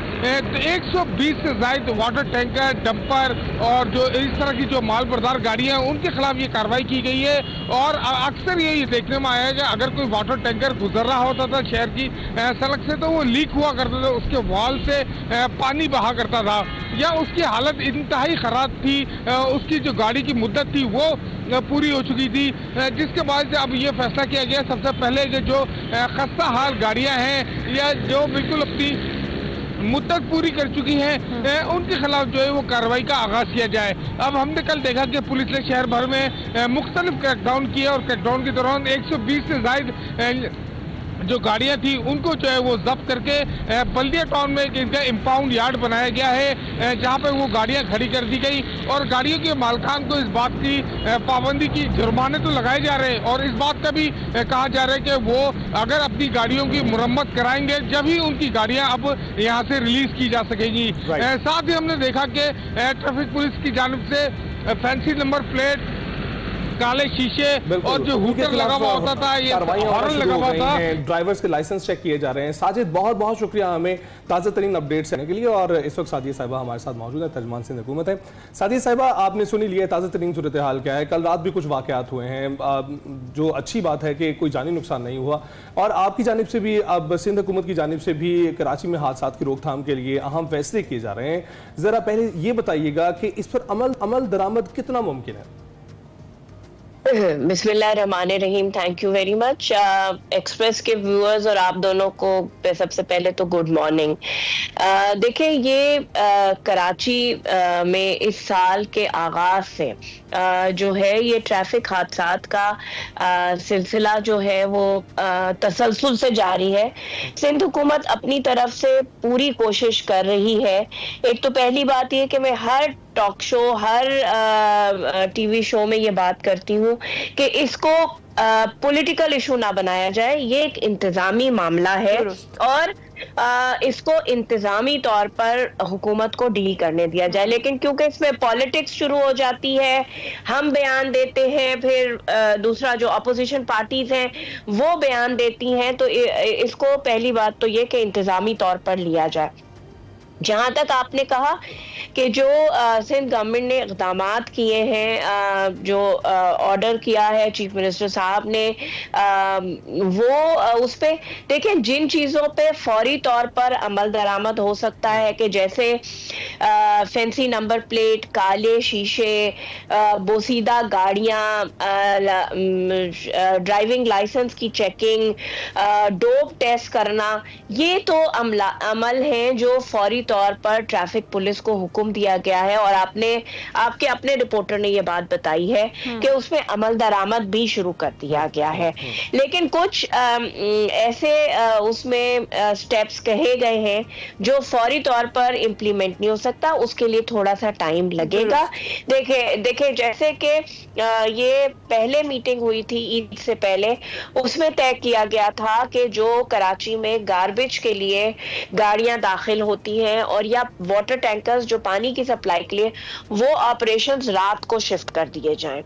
120 से ज़ायद वाटर टैंकर, डंपर और जो इस तरह की जो माल बरदार गाड़ियां हैं उनके खिलाफ ये कार्रवाई की गई है। और अक्सर ये देखने में आया है कि अगर कोई वाटर टैंकर गुजर रहा होता था शहर की सड़क से, तो वो लीक हुआ करता था, उसके वॉल से पानी बहा करता था या उसकी हालत इंतहाई खराब थी, उसकी जो गाड़ी की मुद्दत थी वो पूरी हो चुकी थी, जिसके बाद अब ये फैसला किया गया सबसे पहले कि जो खस्ता हाल गाड़ियां हैं या जो बिल्कुल अपनी मुद्दत पूरी कर चुकी हैं उनके खिलाफ जो है वो कार्रवाई का आगाज किया जाए। अब हमने कल देखा कि पुलिस ने शहर भर में मुख्तलिफ क्रैकडाउन किए और क्रैकडाउन के दौरान 120 से ज़ायद जो गाड़ियां थी उनको जो है वो जब्त करके बल्दिया टाउन में इनका इम्पाउंड यार्ड बनाया गया है, जहां पर वो गाड़ियां खड़ी कर दी गई और गाड़ियों के मालकान को इस बात की पाबंदी की, जुर्माने तो लगाए जा रहे हैं और इस बात का भी कहा जा रहा है कि वो अगर अपनी गाड़ियों की मुरम्मत कराएंगे जब ही उनकी गाड़ियां अब यहाँ से रिलीज की जा सकेंगी। साथ ही हमने देखा कि ट्रैफिक पुलिस की जानिब से फैंसी नंबर प्लेट, काले शीशे और जो हुकर लगा हुआ होता था, ये हॉर्न लगा हुआ था, ड्राइवर्स के लाइसेंस चेक किए जा रहे हैं। साजिद, बहुत बहुत शुक्रिया हमें ताज़ा तरीन अपडेट्स देने के लिए। और इस वक्त सादिया साहिबा हमारे साथ मौजूद है, तर्जुमान सिंध हुकूमत है। सादिया साहिबा, आपने सुनी लिया ताज़ा तरीन सूरत हाल क्या है। कल रात भी कुछ वाक़यात हुए हैं, जो अच्छी बात है कि कोई जानी नुकसान नहीं हुआ और आपकी जानिब से भी, अब सिंध हुकूमत की जानिब से भी कराची में हादसात की रोकथाम के लिए अहम फैसले किए जा रहे हैं। ज़रा पहले ये बताइएगा कि इस पर अमल दरामद कितना मुमकिन है? बिस्मिल्लाहिर्रहमानिर्रहीम। Thank you very much. Express के व्यूअर्स और आप दोनों को सबसे पहले तो गुड मॉर्निंग। देखिए, ये कराची में इस साल के आगाज से जो है ये ट्रैफिक हादसात का सिलसिला जो है वो तसलसल से जारी है। सिंध हुकूमत अपनी तरफ से पूरी कोशिश कर रही है। एक तो पहली बात ये कि मैं हर टॉक शो, हर टीवी शो में ये बात करती हूँ कि इसको पॉलिटिकल इशू ना बनाया जाए। ये एक इंतजामी मामला है और इसको इंतजामी तौर पर हुकूमत को डील करने दिया जाए। लेकिन क्योंकि इसमें पॉलिटिक्स शुरू हो जाती है, हम बयान देते हैं, फिर दूसरा जो अपोजिशन पार्टीज हैं वो बयान देती हैं, तो इसको पहली बात तो ये कि इंतजामी तौर पर लिया जाए। जहां तक आपने कहा कि जो सिंध गवर्नमेंट ने इक़दामात किए हैं, जो ऑर्डर किया है चीफ मिनिस्टर साहब ने, वो उस पे देखें, जिन चीज़ों पे फौरी तौर पर अमल दरामद हो सकता है कि जैसे फैंसी नंबर प्लेट, काले शीशे, बोसीदा गाड़ियाँ, ड्राइविंग लाइसेंस की चेकिंग, डोप टेस्ट करना, ये तो अमल हैं जो फौरी तौर पर ट्रैफिक पुलिस को हुक्म दिया गया है। और आपके अपने रिपोर्टर ने ये बात बताई है कि उसमें अमल दरामद भी शुरू कर दिया गया है। लेकिन कुछ ऐसे उसमें स्टेप्स कहे गए हैं जो फौरी तौर पर इम्प्लीमेंट नहीं हो सकता, उसके लिए थोड़ा सा टाइम लगेगा। देखे जैसे कि ये पहले मीटिंग हुई थी ईद से पहले, उसमें तय किया गया था कि जो कराची में गार्बेज के लिए गाड़ियां दाखिल होती हैं और या वाटर टैंकर्स जो पानी की सप्लाई के लिए, वो ऑपरेशंस रात को शिफ्ट कर दिए जाएं।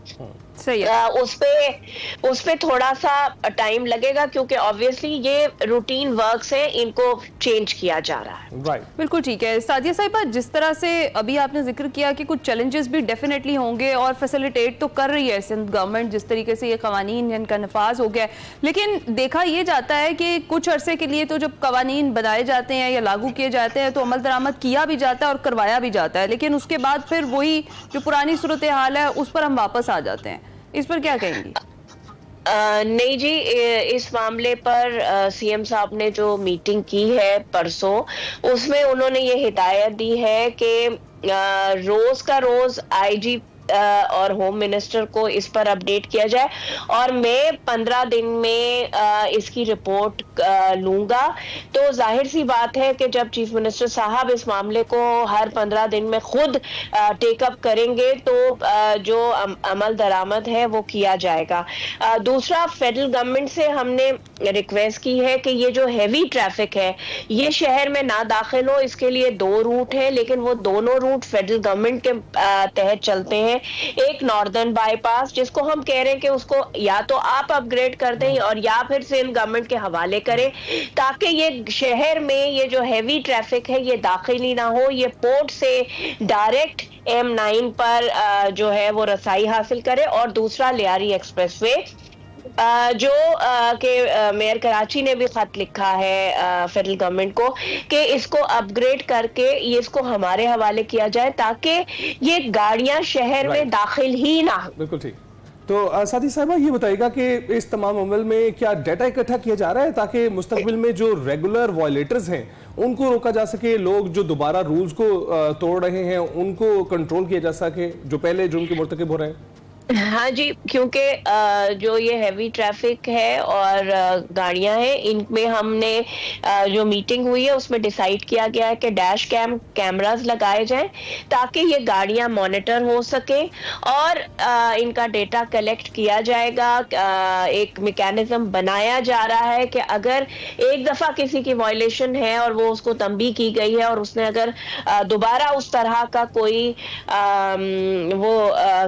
उस पे थोड़ा सा टाइम लगेगा, क्योंकि ऑब्वियसली ये रूटीन वर्क्स है, इनको चेंज किया जा रहा है। बिल्कुल ठीक है सादिया साहिबा, जिस तरह से अभी आपने जिक्र किया कि कुछ चैलेंजेस भी डेफिनेटली होंगे और फैसिलिटेट तो कर रही है सिंध गवर्नमेंट जिस तरीके से ये कवानीन इनका नफाज हो गया है, लेकिन देखा ये जाता है कि कुछ अरसे के लिए तो जब कवानीन बनाए जाते हैं या लागू किए जाते हैं तो अमल दरामद किया भी जाता है और करवाया भी जाता है, लेकिन उसके बाद फिर वही जो पुरानी सूरत हाल है उस पर हम वापस आ जाते हैं। इस पर क्या कहेंगी? नहीं जी, इस मामले पर सीएम साहब ने जो मीटिंग की है परसों, उसमें उन्होंने ये हिदायत दी है कि रोज का रोज आईजी और होम मिनिस्टर को इस पर अपडेट किया जाए और मैं 15 दिन में इसकी रिपोर्ट लूंगा। तो जाहिर सी बात है कि जब चीफ मिनिस्टर साहब इस मामले को हर 15 दिन में खुद टेकअप करेंगे तो जो अमल दरामद है वो किया जाएगा। दूसरा, फेडरल गवर्नमेंट से हमने रिक्वेस्ट की है कि ये जो हैवी ट्रैफिक है ये शहर में ना दाखिल हो, इसके लिए 2 रूट है, लेकिन वो दोनों रूट फेडरल गवर्नमेंट के तहत चलते हैं। एक नॉर्दर्न बाईपास जिसको हम कह रहे हैं कि उसको या तो आप अपग्रेड कर दें और या फिर सिंध गवर्नमेंट के हवाले करें, ताकि ये शहर में ये जो हैवी ट्रैफिक है ये दाखिल ही ना हो, ये पोर्ट से डायरेक्ट M9 पर जो है वो रसाई हासिल करे। और दूसरा, लियारी एक्सप्रेसवे जो कि मेयर कराची ने भी खत लिखा है फेडरल गवर्नमेंट को कि इसको अपग्रेड करके ये इसको हमारे हवाले किया जाए ताकि ये गाड़ियां शहर में दाखिल ही ना हो। बिल्कुल ठीक। तो सादी साहिबा ये बताइएगा कि इस तमाम अमल में क्या डाटा इकट्ठा किया जा रहा है ताकि मुस्तकबिल में जो रेगुलर वायलेटर्स हैं उनको रोका जा सके, लोग जो दोबारा रूल्स को तोड़ रहे हैं उनको कंट्रोल किया जा सके, जो पहले जुर्म के मुर्तकिब हो रहे हैं? हाँ जी, क्योंकि जो ये हैवी ट्रैफिक है और गाड़ियां हैं, इनमें हमने जो मीटिंग हुई है उसमें डिसाइड किया गया है कि डैश कैमरास लगाए जाएं ताकि ये गाड़ियां मॉनिटर हो सके और इनका डेटा कलेक्ट किया जाएगा। एक मैकेनिज्म बनाया जा रहा है कि अगर एक दफा किसी की वायलेशन है और वो उसको तंबीह की गई है और उसने अगर दोबारा उस तरह का कोई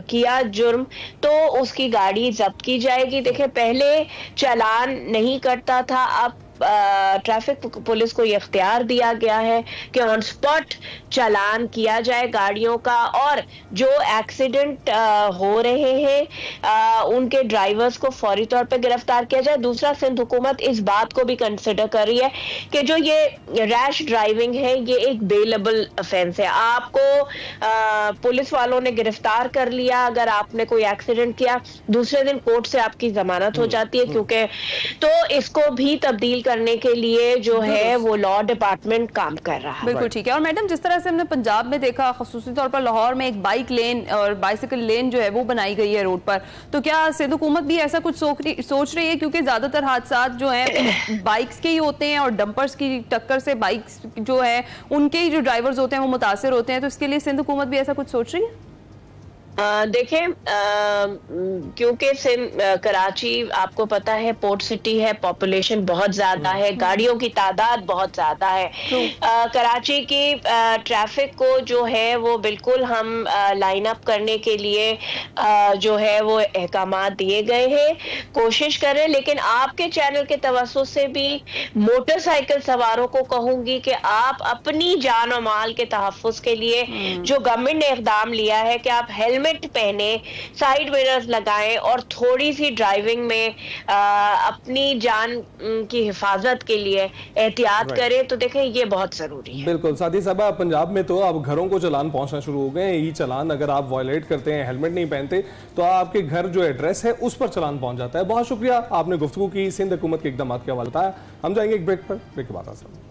किया जुर्म, तो उसकी गाड़ी जब्त की जाएगी। देखिए, पहले चालान नहीं कटता था, अब ट्रैफिक पुलिस को ये इख्तियार दिया गया है कि ऑन स्पॉट चालान किया जाए गाड़ियों का, और जो एक्सीडेंट हो रहे हैं उनके ड्राइवर्स को फौरी तौर पे गिरफ्तार किया जाए। दूसरा, सिंध हुकूमत इस बात को भी कंसिडर कर रही है कि जो ये रैश ड्राइविंग है ये एक बेलेबल ऑफेंस है। आपको पुलिस वालों ने गिरफ्तार कर लिया, अगर आपने कोई एक्सीडेंट किया दूसरे दिन कोर्ट से आपकी जमानत हो जाती है, क्योंकि तो इसको भी तब्दील करने के लिए जो है वो लॉ डिपार्टमेंट काम कर रहा है। बिल्कुल ठीक है। और मैडम, जिस तरह से हमने पंजाब में देखा, खासूसी तौर पर लाहौर में एक बाइक लेन और बाइसिकल लेन जो है वो बनाई गई है रोड पर, तो क्या सिंध हुकूमत भी ऐसा कुछ सोच रही है? क्योंकि ज्यादातर हादसात जो हैं बाइक्स के ही होते हैं और डंपर्स की टक्कर से बाइक्स जो है उनके ही जो ड्राइवर्स होते हैं वो मुतासिर होते हैं, तो इसके लिए सिंध हुकूमत भी ऐसा कुछ सोच रही है? देखें, क्योंकि कराची आपको पता है पोर्ट सिटी है, पॉपुलेशन बहुत ज्यादा है, गाड़ियों की तादाद बहुत ज्यादा है। कराची की ट्रैफिक को जो है वो बिल्कुल हम लाइन अप करने के लिए जो है वो अहकामात दिए गए हैं, कोशिश करें। लेकिन आपके चैनल के तवज्जो से भी मोटरसाइकिल सवारों को कहूंगी कि आप अपनी जान और माल के तहफ़्फ़ुज़ के लिए जो गवर्नमेंट ने इक़दाम लिया है कि आप हेलमेट पहने, साइड मिरर्स लगाएं और थोड़ी सी ड्राइविंग में अपनी जान की हिफाजत के लिए एहतियात करें, तो देखें ये बहुत जरूरी है। बिल्कुल सादी साहबा, पंजाब में तो अब घरों को चालान पहुंचना शुरू हो गए हैं। ई चालान अगर आप वायलेट करते हैं, हेलमेट नहीं पहनते, तो आपके घर जो एड्रेस है उस पर चालान पहुंच जाता है। बहुत शुक्रिया, आपने गुफ्तगू की, सिंध हुकूमत के इक़दाम के हवाले बताया। हम जाएंगे एक ब्रेक पर, ब्रेक के बाद आसान।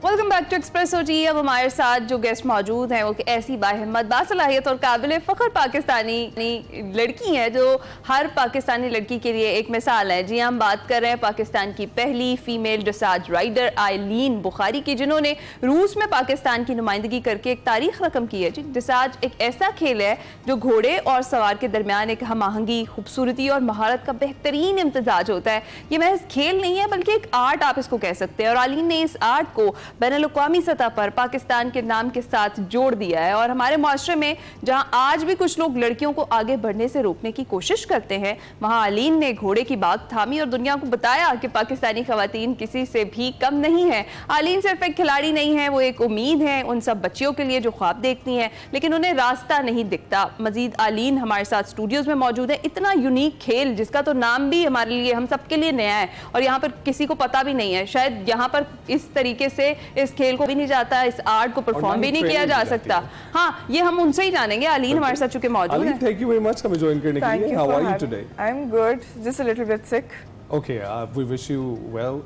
वेलकम बैक टू एक्सप्रेसो जी। अब हमारे साथ जो गेस्ट मौजूद हैं वो ऐसी बाहिम्मत, बासलाहियत और काबिल फ़ख्र पाकिस्तानी लड़की है जो हर पाकिस्तानी लड़की के लिए एक मिसाल है। जी, हम बात कर रहे हैं पाकिस्तान की पहली female dressage rider Eileen Bukhari की, जिन्होंने रूस में पाकिस्तान की नुमाइंदगी करके एक तारीख रकम की है। जी, ड्रेसाज एक ऐसा खेल है जो घोड़े और सवार के दरमियान एक हम आहंगी, खूबसूरती और महारत का बेहतरीन इम्तजाज होता है। ये महज खेल नहीं है बल्कि एक आर्ट आप इसको कह सकते हैं, और आइलीन ने इस आर्ट को बैनुल-अक़वामी सतह पर पाकिस्तान के नाम के साथ जोड़ दिया है। और हमारे माशरे में जहां आज भी कुछ लोग लड़कियों को आगे बढ़ने से रोकने की कोशिश करते हैं, वहां आलीन ने घोड़े की बात थामी और दुनिया को बताया कि पाकिस्तानी खवातीन किसी से भी कम नहीं है। आलीन सिर्फ एक खिलाड़ी नहीं है, वो एक उम्मीद है उन सब बच्चियों के लिए जो ख्वाब देखती हैं लेकिन उन्हें रास्ता नहीं दिखता। मजीद आलीन हमारे साथ स्टूडियोज में मौजूद है। इतना यूनिक खेल जिसका तो नाम भी हमारे लिए, हम सबके लिए नया है और यहाँ पर किसी को पता भी नहीं है। शायद यहाँ पर इस तरीके से इस खेल को भी नहीं जाता, इस आर्ट को परफॉर्म भी नहीं किया जा सकता। हाँ, ये हम उनसे ही जानेंगे। आलीन हमारे साथ चुके मौजूद है। थैंक यू वेरी मच हमें ज्वाइन करने के लिए। How are you today? I am good, just a little bit sick. Okay, we wish you well,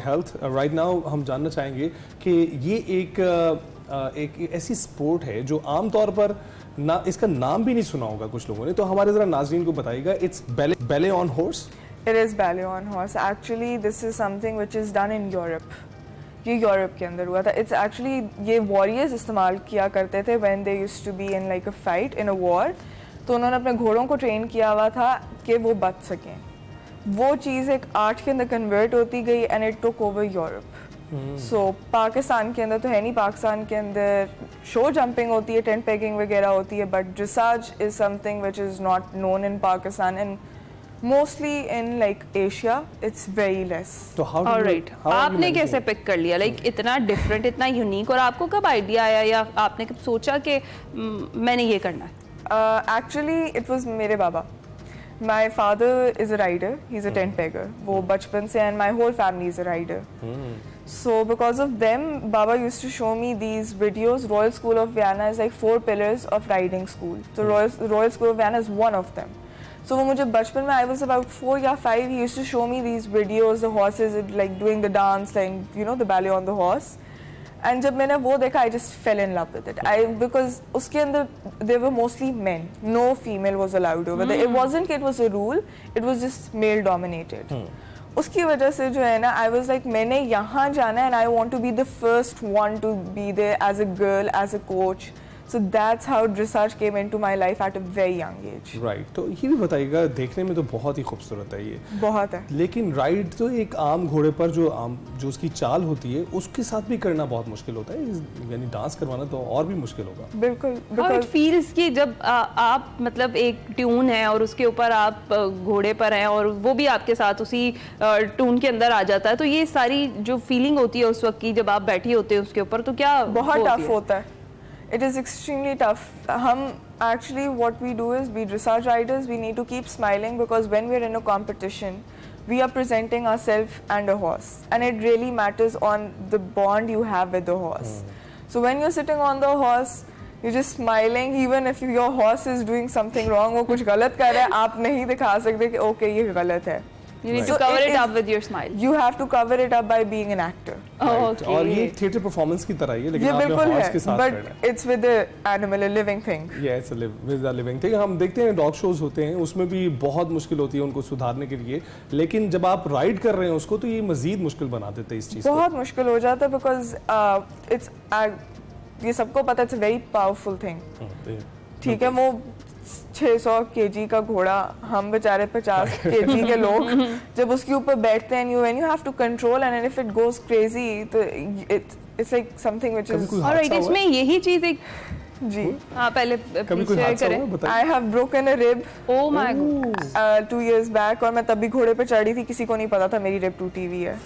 health. Right now हम जानना चाहेंगे कि ये एक ऐसी स्पोर्ट है जो आमतौर पर ना इसका नाम भी नहीं सुना होगा कुछ लोगों ने, तो हमारे जरा नाज़रीन को बताइएगा। It's ballet on horse. It is ballet on horse. Actually, this is something which is done in Europe. ये यूरोप के अंदर हुआ था। It's actually ये warriors इस्तेमाल किया करते थे when they used to be in like a fight in a war. तो उन्होंने अपने घोड़ों को ट्रेन किया हुआ था कि वो बच सकें। वो चीज़ एक आर्ट के अंदर कन्वर्ट होती गई and it took over Europe. So Pakistan के अंदर तो है नहीं, पाकिस्तान के अंदर शो जंपिंग होती है, टेंट पेगिंग वगैरह होती है, but dressage is something which is not known in Pakistan and mostly in like Asia it's very less. तो ऑलराइट, आपने कैसे पिक कर लिया लाइक इतना डिफरेंट, इतना यूनिक, और आपको कब आइडिया आया या आपने कब सोचा कि मैंने ये करना है? एक्चुअली इट वाज मेरे बाबा। My father is a rider. He's a tent pegger. वो बचपन से, and my whole family is a rider. So because of them, Baba used to show me these videos. Royal School of Vienna is like 4 pillars of riding school. So Royal School of Vienna is one of them. So वो मुझे बचपन में, I was about 4 या 5. He used to show me these videos, the horses like doing the dance, like you know the ballet on the horse. And जब मैंने वो देखा, I just fell in love with it. Because उसके अंदर they were mostly men. No female was allowed over there. It wasn't that it was a rule. It was just male dominated. उसकी वजह से जो है ना, I was like मैंने यहाँ जाना है and I want to be the first one to be there as a girl, as a coach. So that's how dressage came into my life at a very young age. Right. तो ये भी बताइएगा, देखने में तो बहुत ही खूबसूरत है ये। बहुत है। लेकिन राइड तो एक आम घोड़े पर जो उसकी चाल होती है उसके साथ भी करना बहुत मुश्किल होता है, यानी डांस करवाना तो और भी मुश्किल होगा। बिल्कुल। How it feels कि जब आप मतलब एक ट्यून है और उसके ऊपर आप घोड़े पर हैं और वो भी आपके साथ उसी ट्यून के अंदर आ जाता है, तो ये सारी जो फीलिंग होती है उस वक्त की जब आप बैठी होते हैं उसके ऊपर, तो क्या बहुत टफ होता है। It is extremely tough. Actually what we do is, we dressage riders, we need to keep smiling because when we're in a competition, we are presenting ourselves and a horse, and it really matters on the bond you have with the horse. So when you're sitting on the horse, you're just smiling, even if your horse is doing something wrong, वो कुछ गलत कर रहा है, आप नहीं दिखा सकते कि okay ये गलत है। You need to cover it up with your smile. You have to cover it up by being an actor. Okay. और ये थिएटर परफॉर्मेंस की तरह ही है, लेकिन ये बिल्कुल हॉर्स के साथ है, but it's with the animal, a living thing. Yeah, it's with a living thing. हम देखते हैं डॉग शोज होते हैं, उसमें भी बहुत मुश्किल होती है उनको सुधारने के लिए, लेकिन जब आप राइड कर रहे हैं उसको तो ये मजीद मुश्किल बना देते हैं इस चीज़ को। बहुत मुश्किल हो जाता है because ये सबको पता है, it's a very powerful thing. ठीक है, वो 600 kg का घोड़ा, हम बेचारे 50 kg के लोग जब उसके ऊपर बैठते हैं, when you have to control and if it goes crazy, तो it's like something which is alright. इसमें यही चीज़ एक जी हाँ पहले शेयर करें। I have broken a rib. Oh my God. 2 years back, और मैं तभी घोड़े पे चढ़ी थी, किसी को नहीं पता था मेरी रिब टूटी हुई है।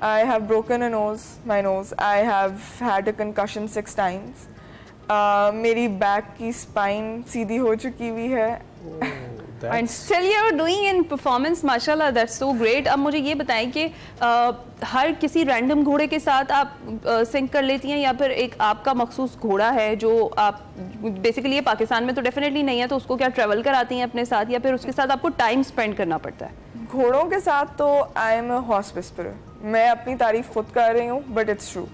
I have broken a nose, my nose. I have had a concussion 6 times. मेरी बैक की स्पाइन सीधी हो चुकी हुई है। And still you are doing in performance, माशाल्लाह, that's so great. अब मुझे ये बताएं कि हर किसी रैंडम घोड़े के साथ आप सिंक कर लेती हैं या फिर एक आपका मखसूस घोड़ा है जो आप बेसिकली, ये पाकिस्तान में तो डेफिनेटली नहीं है, तो उसको क्या ट्रैवल कराती हैं अपने साथ या फिर उसके साथ आपको टाइम स्पेंड करना पड़ता है? घोड़ों के साथ तो I am a horse whisperer. मैं अपनी तारीफ खुद कर रही हूँ, but it's true.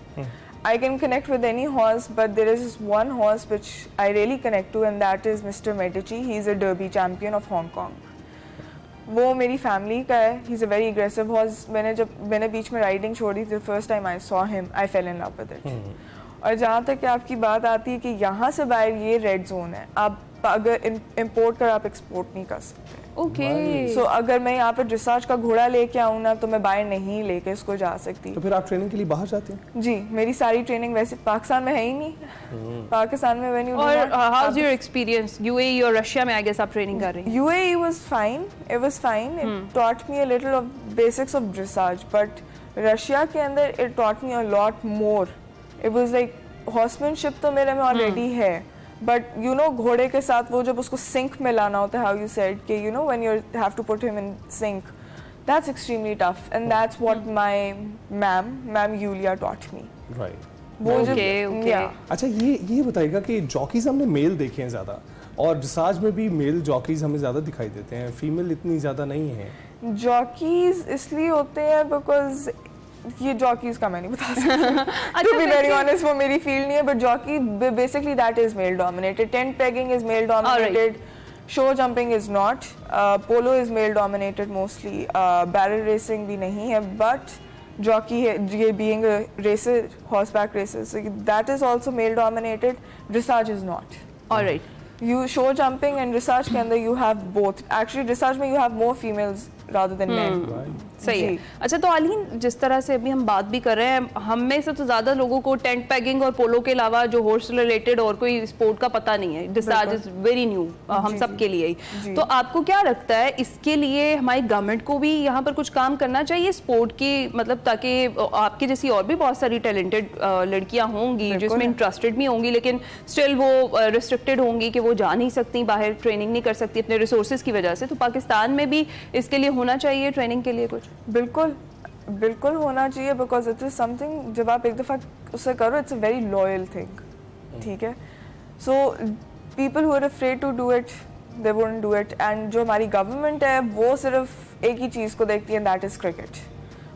I can connect with any horse, but there is just one horse which I really connect to, and that is Mr. Medici. He's a Derby champion of Hong Kong. वो मेरी family का है। He's a very aggressive horse. मैंने बीच में riding छोड़ी थी, the first time I saw him, I fell in love with it. और जहाँ तक कि आपकी बात आती है कि यहाँ से बाहर ये रेड जोन है, आप अगर इम्पोर्ट कर आप एक्सपोर्ट नहीं कर सकते। ओके। सो अगर मैं यहाँ पे ड्रेसाज का घोड़ा लेके आऊँ ना तो मैं बाहर नहीं लेके इसको जा सकती। तो फिर आप ट्रेनिंग के लिए बाहर जाते हैं? जी, मेरी सारी ट्रेनिंग वैसे पाकिस्तान में है ही नहीं। पाकिस्तान में व्हेन यू और how is your experience UAE और रशिया में? आई गेस आप ट्रेनिंग कर रही हैं। UAE was fine. It was fine. It taught me a little of basics of dressage, but Russia के अंदर it taught me a lot more. It was like horsemanship तो मेरे में already है, but you know घोड़े के साथ वो जब उसको सिंक में लाना होता है, how you said कि you know when you have to put him in sync, that's extremely tough, and that's what my ma'am Yulia taught me. Right. वो okay. अच्छा ये बताइएगा कि जॉकीज हमने मेल देखे हैं ज़्यादा, और ड्रेसाज में भी मेल जॉकीज हमें ज़्यादा दिखाई देते हैं, फीमेल इतनी ज़्यादा नहीं है। जॉकीज इसलिए होते हैं बिकॉज ये जॉकीज का मैं नहीं बता सकती। To be very honest, वो मेरी फील्ड नहीं है, but jockey basically that is male dominated. Tent pegging is male dominated, show jumping is not, polo is male dominated mostly, barrel racing भी नहीं है, बट जॉकी है ये being a racer, horseback racer, so that is also male dominated. Dressage is not. All right. You show jumping and dressage के अंदर you have both. Actually dressage में you have more females rather than men. सही है। अच्छा, तो आलीन, जिस तरह से अभी हम बात भी कर रहे हैं, हम में से तो ज्यादा लोगों को टेंट पैगिंग और पोलो के अलावा जो हॉर्स रिलेटेड और कोई स्पोर्ट का पता नहीं है। ड्रेसाज इज वेरी न्यू हम सब के लिए ही। तो आपको क्या लगता है इसके लिए हमारी गवर्नमेंट को भी यहाँ पर कुछ काम करना चाहिए स्पोर्ट की, मतलब ताकि आपकी जैसी और भी बहुत सारी टैलेंटेड लड़कियां होंगी जिसमें इंटरेस्टेड भी होंगी, लेकिन स्टिल वो रिस्ट्रिक्टेड होंगी कि वो जा नहीं सकती, बाहर ट्रेनिंग नहीं कर सकती अपने रिसोर्सेज की वजह से। तो पाकिस्तान में भी इसके लिए होना चाहिए ट्रेनिंग के लिए कुछ? बिल्कुल होना चाहिए, बिकॉज इट इज समथिंग जब आप एक दफ़ा उसे करो, it's a very loyal thing, ठीक है। So people who are afraid to do it, they won't do it. And जो हमारी गवर्नमेंट है वो सिर्फ एक ही चीज़ को देखती है, दैट इज़ क्रिकेट।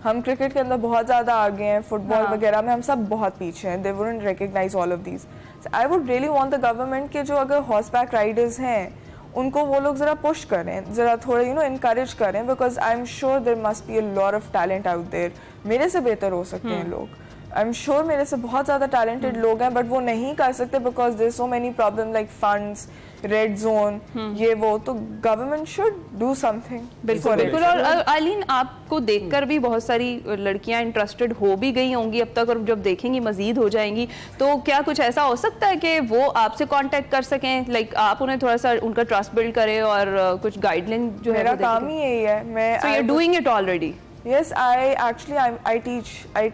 हम क्रिकेट के अंदर बहुत ज़्यादा आगे हैं, फुटबॉल वगैरह में हम सब बहुत पीछे हैं। They wouldn't recognise all of these. I would really want the government के जो अगर हॉर्सबैक राइडर्स हैं उनको वो लोग ज़रा पुश करें, ज़रा थोड़ा इनकरेज करें, because I am sure there must be a lot of talent out there. मेरे से बेहतर हो सकते हैं लोग, आई एम श्योर मेरे से बहुत ज़्यादा टैलेंटेड लोग हैं, बट वो नहीं कर सकते because there so many problem like funds, red zone, ये वो। तो गवर्नमेंट शुड डू समथिंग। बिल्कुल। और आलीन, आपको देखकर भी बहुत सारी लड़कियां इंटरेस्टेड हो भी गई होंगी अब तक, और जब देखेंगी मजीद हो जाएंगी, तो क्या कुछ ऐसा हो सकता है कि वो आपसे कांटेक्ट कर सकें, लाइक आप उन्हें थोड़ा सा उनका ट्रस्ट बिल्ड करें और कुछ गाइडलाइन जो है? मेरा काम ही यही है। मैं So you're doing it already? Yes, I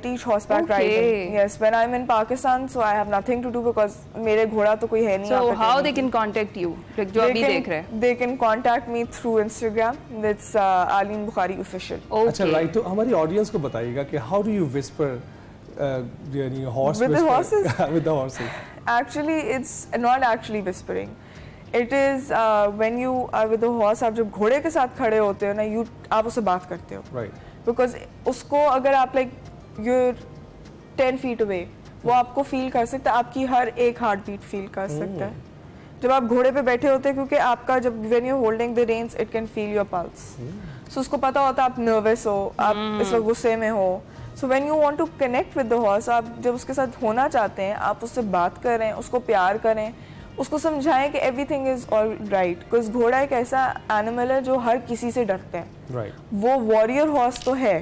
teach horseback riding. Yes, when I'm in Pakistan, so I have nothing to do because मेरे घोड़ा तो कोई है नहीं। So how they can contact you? Like जो अभी देख रहे हैं? They can contact me through Instagram. That's Aleen Bukhari official. अच्छा, राइट। तो हमारी ऑडियंस को बताइएगा कि how do you whisper horse with the horses? With the horses. Actually, it's not actually whispering. It is when you are with the horse, आप जब घोड़े के साथ खड़े होते हो ना, आप उससे बात करते हो। Right. बिकॉज उसको अगर आप लाइक यूर 10 feet अवे, वो आपको फील कर सकता है, आपकी हर एक हार्ट बीट फील कर सकता है जब आप घोड़े पे बैठे होते हैं, क्योंकि आपका जब when you holding the reins it can feel your pulse. So उसको पता होता है आप नर्वस हो, आप इस वक्त गुस्से में हो। So when you want to connect with the horse, आप जब उसके साथ होना चाहते हैं, आप उससे बात करें, उसको प्यार करें, उसको समझाएं कि everything is all right. Because घोड़ा एक ऐसा एनिमल है जो हर किसी से डरता है। वो वॉरियर हॉर्स तो है,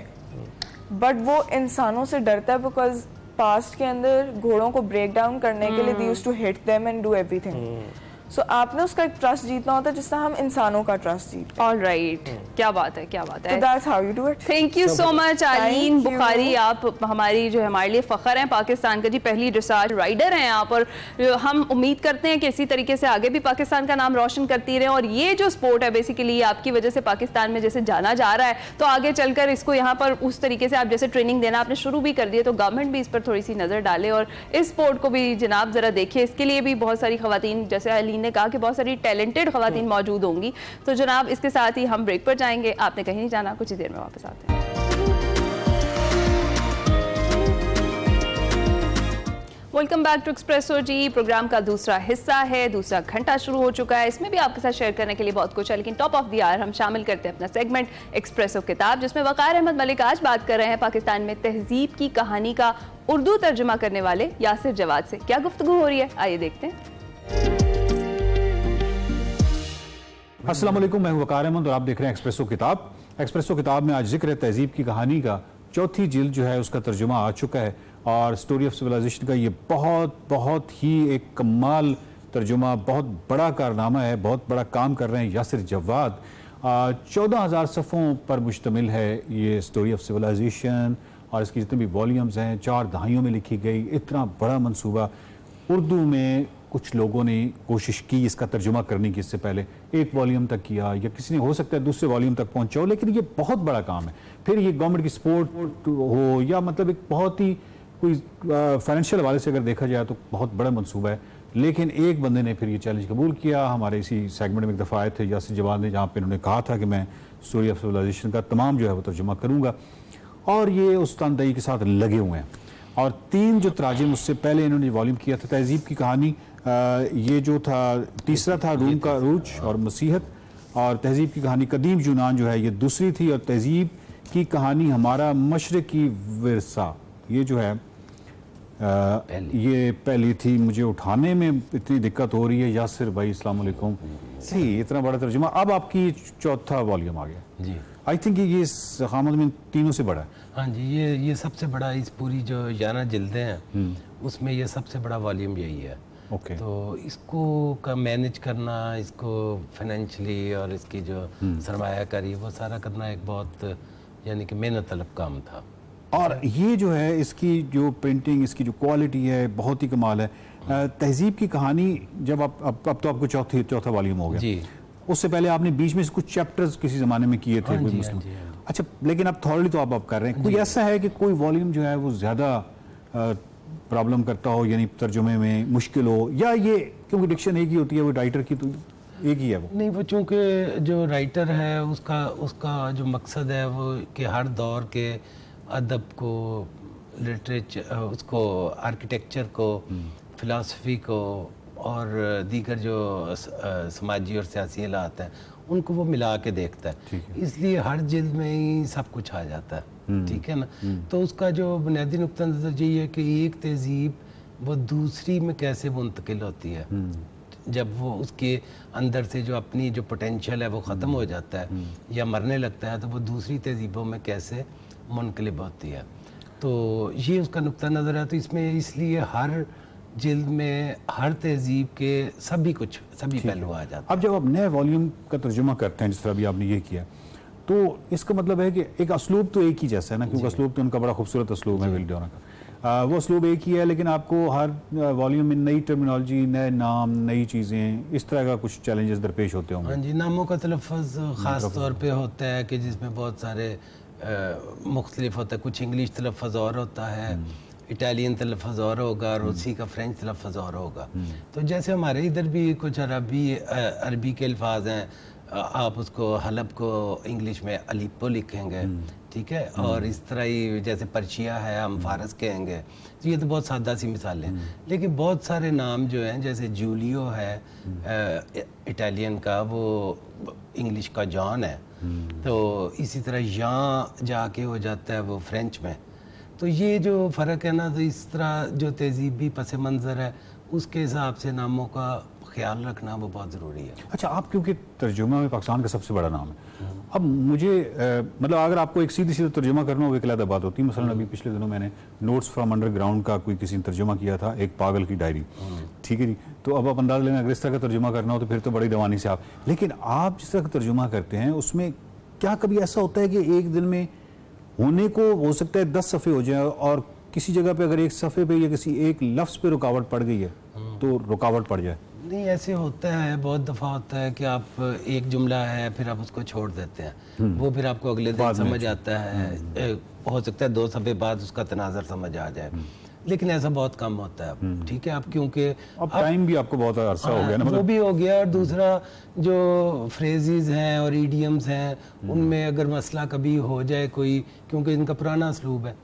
बट वो इंसानों से डरता है, बिकॉज पास्ट के अंदर घोड़ों को ब्रेक डाउन करने के लिए they used to hit them and do everything. So आपने उसका एक ट्रस्ट जीतना होता है जिससे हम इंसानों का ट्रस्ट जीत। ऑलराइट, क्या बात है, क्या बात है। So that's how you do it. Thank you so much Aleen Bukhari, आप हमारी जो हमारे लिए फ़ख्र हैं, पाकिस्तान का जी पहली ड्रेसाज राइडर हैं आप, और हम उम्मीद करते हैं कि इसी तरीके से आगे भी पाकिस्तान का नाम रोशन करती रहें। और ये जो स्पोर्ट है बेसिकली आपकी वजह से पाकिस्तान में जैसे जाना जा रहा है, तो आगे चलकर इसको यहाँ पर उस तरीके से आप जैसे ट्रेनिंग देना आपने शुरू भी कर दिए, तो गवर्नमेंट भी इस पर थोड़ी सी नज़र डाले और इस स्पोर्ट को भी जनाब ज़रा देखिए। इसके लिए भी बहुत सारी ख़वातीन, जैसे आलीन ने कहा कि बहुत सारी टैलेंटेड ख़वातीन मौजूद होंगी। तो जनाब इसके साथ ही हम ब्रेक पर जाएंगे, आपने कहीं नहीं जाना, कुछ ही देर में वापस आते हैं। वेलकम बैक टू एक्सप्रेसो जी। प्रोग्राम का दूसरा हिस्सा है, दूसरा घंटा शुरू हो चुका है। इसमें भी आपके साथ शेयर करने के लिए बहुत कुछ है, लेकिन टॉप ऑफ द आवर हम शामिल करते हैं अपना सेगमेंट एक्सप्रेसो किताब, जिसमें वक़ार अहमद मलिक आज बात कर रहे हैं पाकिस्तान में तहजीब की कहानी का उर्दू तर्जुमा करने वाले यासिर जवाद से। क्या गुफ्तगू हो रही है, आइए देखते हैं। अस्सलाम वालेकुम, मैं हूं वकार अहमद और आप देख रहे हैं एक्सप्रेसो किताब। एक्सप्रेसो किताब में आज जिक्र है तहजीब की कहानी का। चौथी जिल्द जो है उसका तर्जुमा आ चुका है और स्टोरी ऑफ सिविलाइजेशन का ये बहुत ही एक कमाल तर्जुमा, बहुत बड़ा कारनामा है, बहुत बड़ा काम कर रहे हैं यासिर जवाद। 14,000 सफ़ों पर मुश्तमिल है ये स्टोरी ऑफ सिविलाइजेशन और इसकी जितने भी वॉल्यूम्स हैं 4 दहाइयों में लिखी गई। इतना बड़ा मंसूबा उर्दू में कुछ लोगों ने कोशिश की इसका तर्जुमा करने की, इससे पहले एक वॉल्यूम तक किया या किसी ने हो सकता है दूसरे वॉल्यूम तक पहुंचाओ, लेकिन ये बहुत बड़ा काम है। फिर ये गवर्नमेंट की सपोर्ट हो या मतलब एक बहुत ही कोई फाइनेंशियल हवाले से अगर देखा जाए तो बहुत बड़ा मंसूबा है। लेकिन एक बंदे ने फिर ये चैलेंज कबूल किया। हमारे इसी सेगमेंट में एक दफ़ा आए थे यासिर जवाद ने, जहाँ पे उन्होंने कहा था कि मैं स्टोरी ऑफ सिविलाइजेशन का तमाम जो है वो तर्जुमा करूँगा और ये उस तनदेही के साथ लगे हुए हैं। और 3 जो तराजिम उससे पहले इन्होंने वॉल्यूम किया था तहजीब की कहानी, ये जो था तीसरा था रूम का रूज और मसीहत, और तहजीब की कहानी कदीम यूनान जो है ये दूसरी थी, और तहजीब की कहानी हमारा मशरकी विरसा ये जो है ये पहली थी। मुझे उठाने में इतनी दिक्कत हो रही है। यासिर भाई अस्सलाम वालेकुम, सही इतना बड़ा तर्जुमा, अब आपकी चौथा वॉल्यूम आ गया जी। आई थिंक ये ज़ख़ामत में तीनों से बड़ा है। हाँ जी, ये सबसे बड़ा, इस पूरी जो 11 जिल्दें हैं उसमें ये सबसे बड़ा वॉल्यूम यही है। ओके। तो इसको का मैनेज करना, इसको फाइनेंशियली और इसकी जो सरमायाकारी वो सारा करना एक बहुत यानी कि मेहनत तलब काम था। और ये जो है इसकी जो प्रिंटिंग, इसकी जो क्वालिटी है बहुत ही कमाल है। तहजीब की कहानी जब अब तो आपको चौथा वॉल्यूम हो गया जी। उससे पहले आपने बीच में कुछ चैप्टर्स किसी ज़माने में किए थे। अच्छा, लेकिन अब थॉरली तो आप कर रहे हैं। कोई ऐसा है कि कोई वॉल्यूम जो है वो ज़्यादा प्रॉब्लम करता हो, यानी तर्जुमे में मुश्किल हो, या ये क्योंकि डिक्शन एक ही होती है, वो राइटर की तो एक ही है वो? नहीं, वो चूँकि जो राइटर है उसका जो मकसद है वो कि हर दौर के अदब को, लिटरेचर, उसको आर्किटेक्चर को, फ़िलासफ़ी को और दीगर जो समाजी और सियासी हालात हैं उनको वो मिला के देखता है। इसलिए हर जिल्द में ही सब कुछ आ जाता है, ठीक है ना। तो उसका जो बुनियादी नुक्ता नज़र यही है कि एक तहजीब वो दूसरी में कैसे मुंतकिल होती है। जब वो उसके अंदर से जो अपनी जो पोटेंशियल है वो ख़त्म हो जाता है या मरने लगता है, तो वो दूसरी तहजीबों में कैसे मुनकलिब होती है। तो ये उसका नुक्ता नज़र है। तो इसमें इसलिए हर जिल्द में हर तहजीब के सभी पहलू आ जाते हैं। अब जब आप नए वॉल्यूम का तर्जुमा करते हैं, जिस तरह अभी आपने ये किया, तो इसका मतलब है कि एक असलूब तो एक ही जैसा है ना, क्योंकि असलूब तो उनका बड़ा खूबसूरत असलूब है विल डोना का। वो असलूब एक ही है, लेकिन आपको हर वॉल्यूम में नई टर्मिनोलॉजी, नए नाम, नई चीज़ें, इस तरह का कुछ चैलेंजेस दरपेश होते होंगे। हाँ जी, नामों का तलफ़्फ़ुज़ ख़ास तौर पर होता है कि जिसमें बहुत सारे मुख्तलिफ होता है। कुछ इंग्लिश तलफ़्फ़ुज़ और होता है, इटालियन तलफ़्फ़ुज़ और होगा, रूसी का फ्रेंच तलफ़्फ़ुज़ और होगा। तो जैसे हमारे इधर भी कुछ अरबी के अल्फाज हैं, आप उसको हलब को इंग्लिश में अलीपो लिखेंगे, ठीक है। और इस तरह ही जैसे पर्शिया है हम फारस कहेंगे। तो ये तो बहुत सादा सी मिसालें हैं, लेकिन बहुत सारे नाम जो हैं, जैसे जूलियो है इटालियन का, वो इंग्लिश का जॉन है। तो इसी तरह यहाँ जाके हो जाता है वो फ्रेंच में। तो ये जो फ़र्क है ना, तो इस तरह जो तहजीबी पस मंज़र है उसके हिसाब से नामों का ख्याल रखना वो बहुत ज़रूरी है। अच्छा, आप क्योंकि तर्जुमा में पाकिस्तान का सबसे बड़ा नाम है, अब मुझे मतलब अगर आपको एक सीधी तर्जुमा करना हो, एक अलग बात होती है। मसलन अभी पिछले दिनों मैंने नोट्स फ्रॉम अंडरग्राउंड का कोई किसी ने तर्जुमा किया था, एक पागल की डायरी, ठीक है जी। तो अब आप अंदाज़ लेना, अगर इस तरह का तर्जुमा करना हो तो फिर तो बड़ी दवानी से आप, लेकिन आप जिस तरह का तर्जुमा करते हैं उसमें क्या कभी ऐसा होता है कि एक दिन में होने को हो सकता है 10 सफ़े हो जाए और किसी जगह पे अगर एक सफ़े पे या किसी एक लफ्ज़ पे रुकावट पड़ गई है तो रुकावट पड़ जाए? नहीं, ऐसे होता है, बहुत दफ़ा होता है कि आप एक जुमला है फिर आप उसको छोड़ देते हैं, वो फिर आपको अगले दिन समझ आता है। हो सकता है 2 सफ़े बाद उसका तनाज़र समझ आ जाए, लेकिन ऐसा बहुत कम होता है, ठीक है। आप क्योंकि अब टाइम भी आपको बहुत अरसा हो गया ना, वो भी हो गया। और दूसरा जो फ्रेजेस हैं और ईडियम्स हैं उनमें अगर मसला कभी हो जाए कोई, क्योंकि इनका पुराना असलूब है,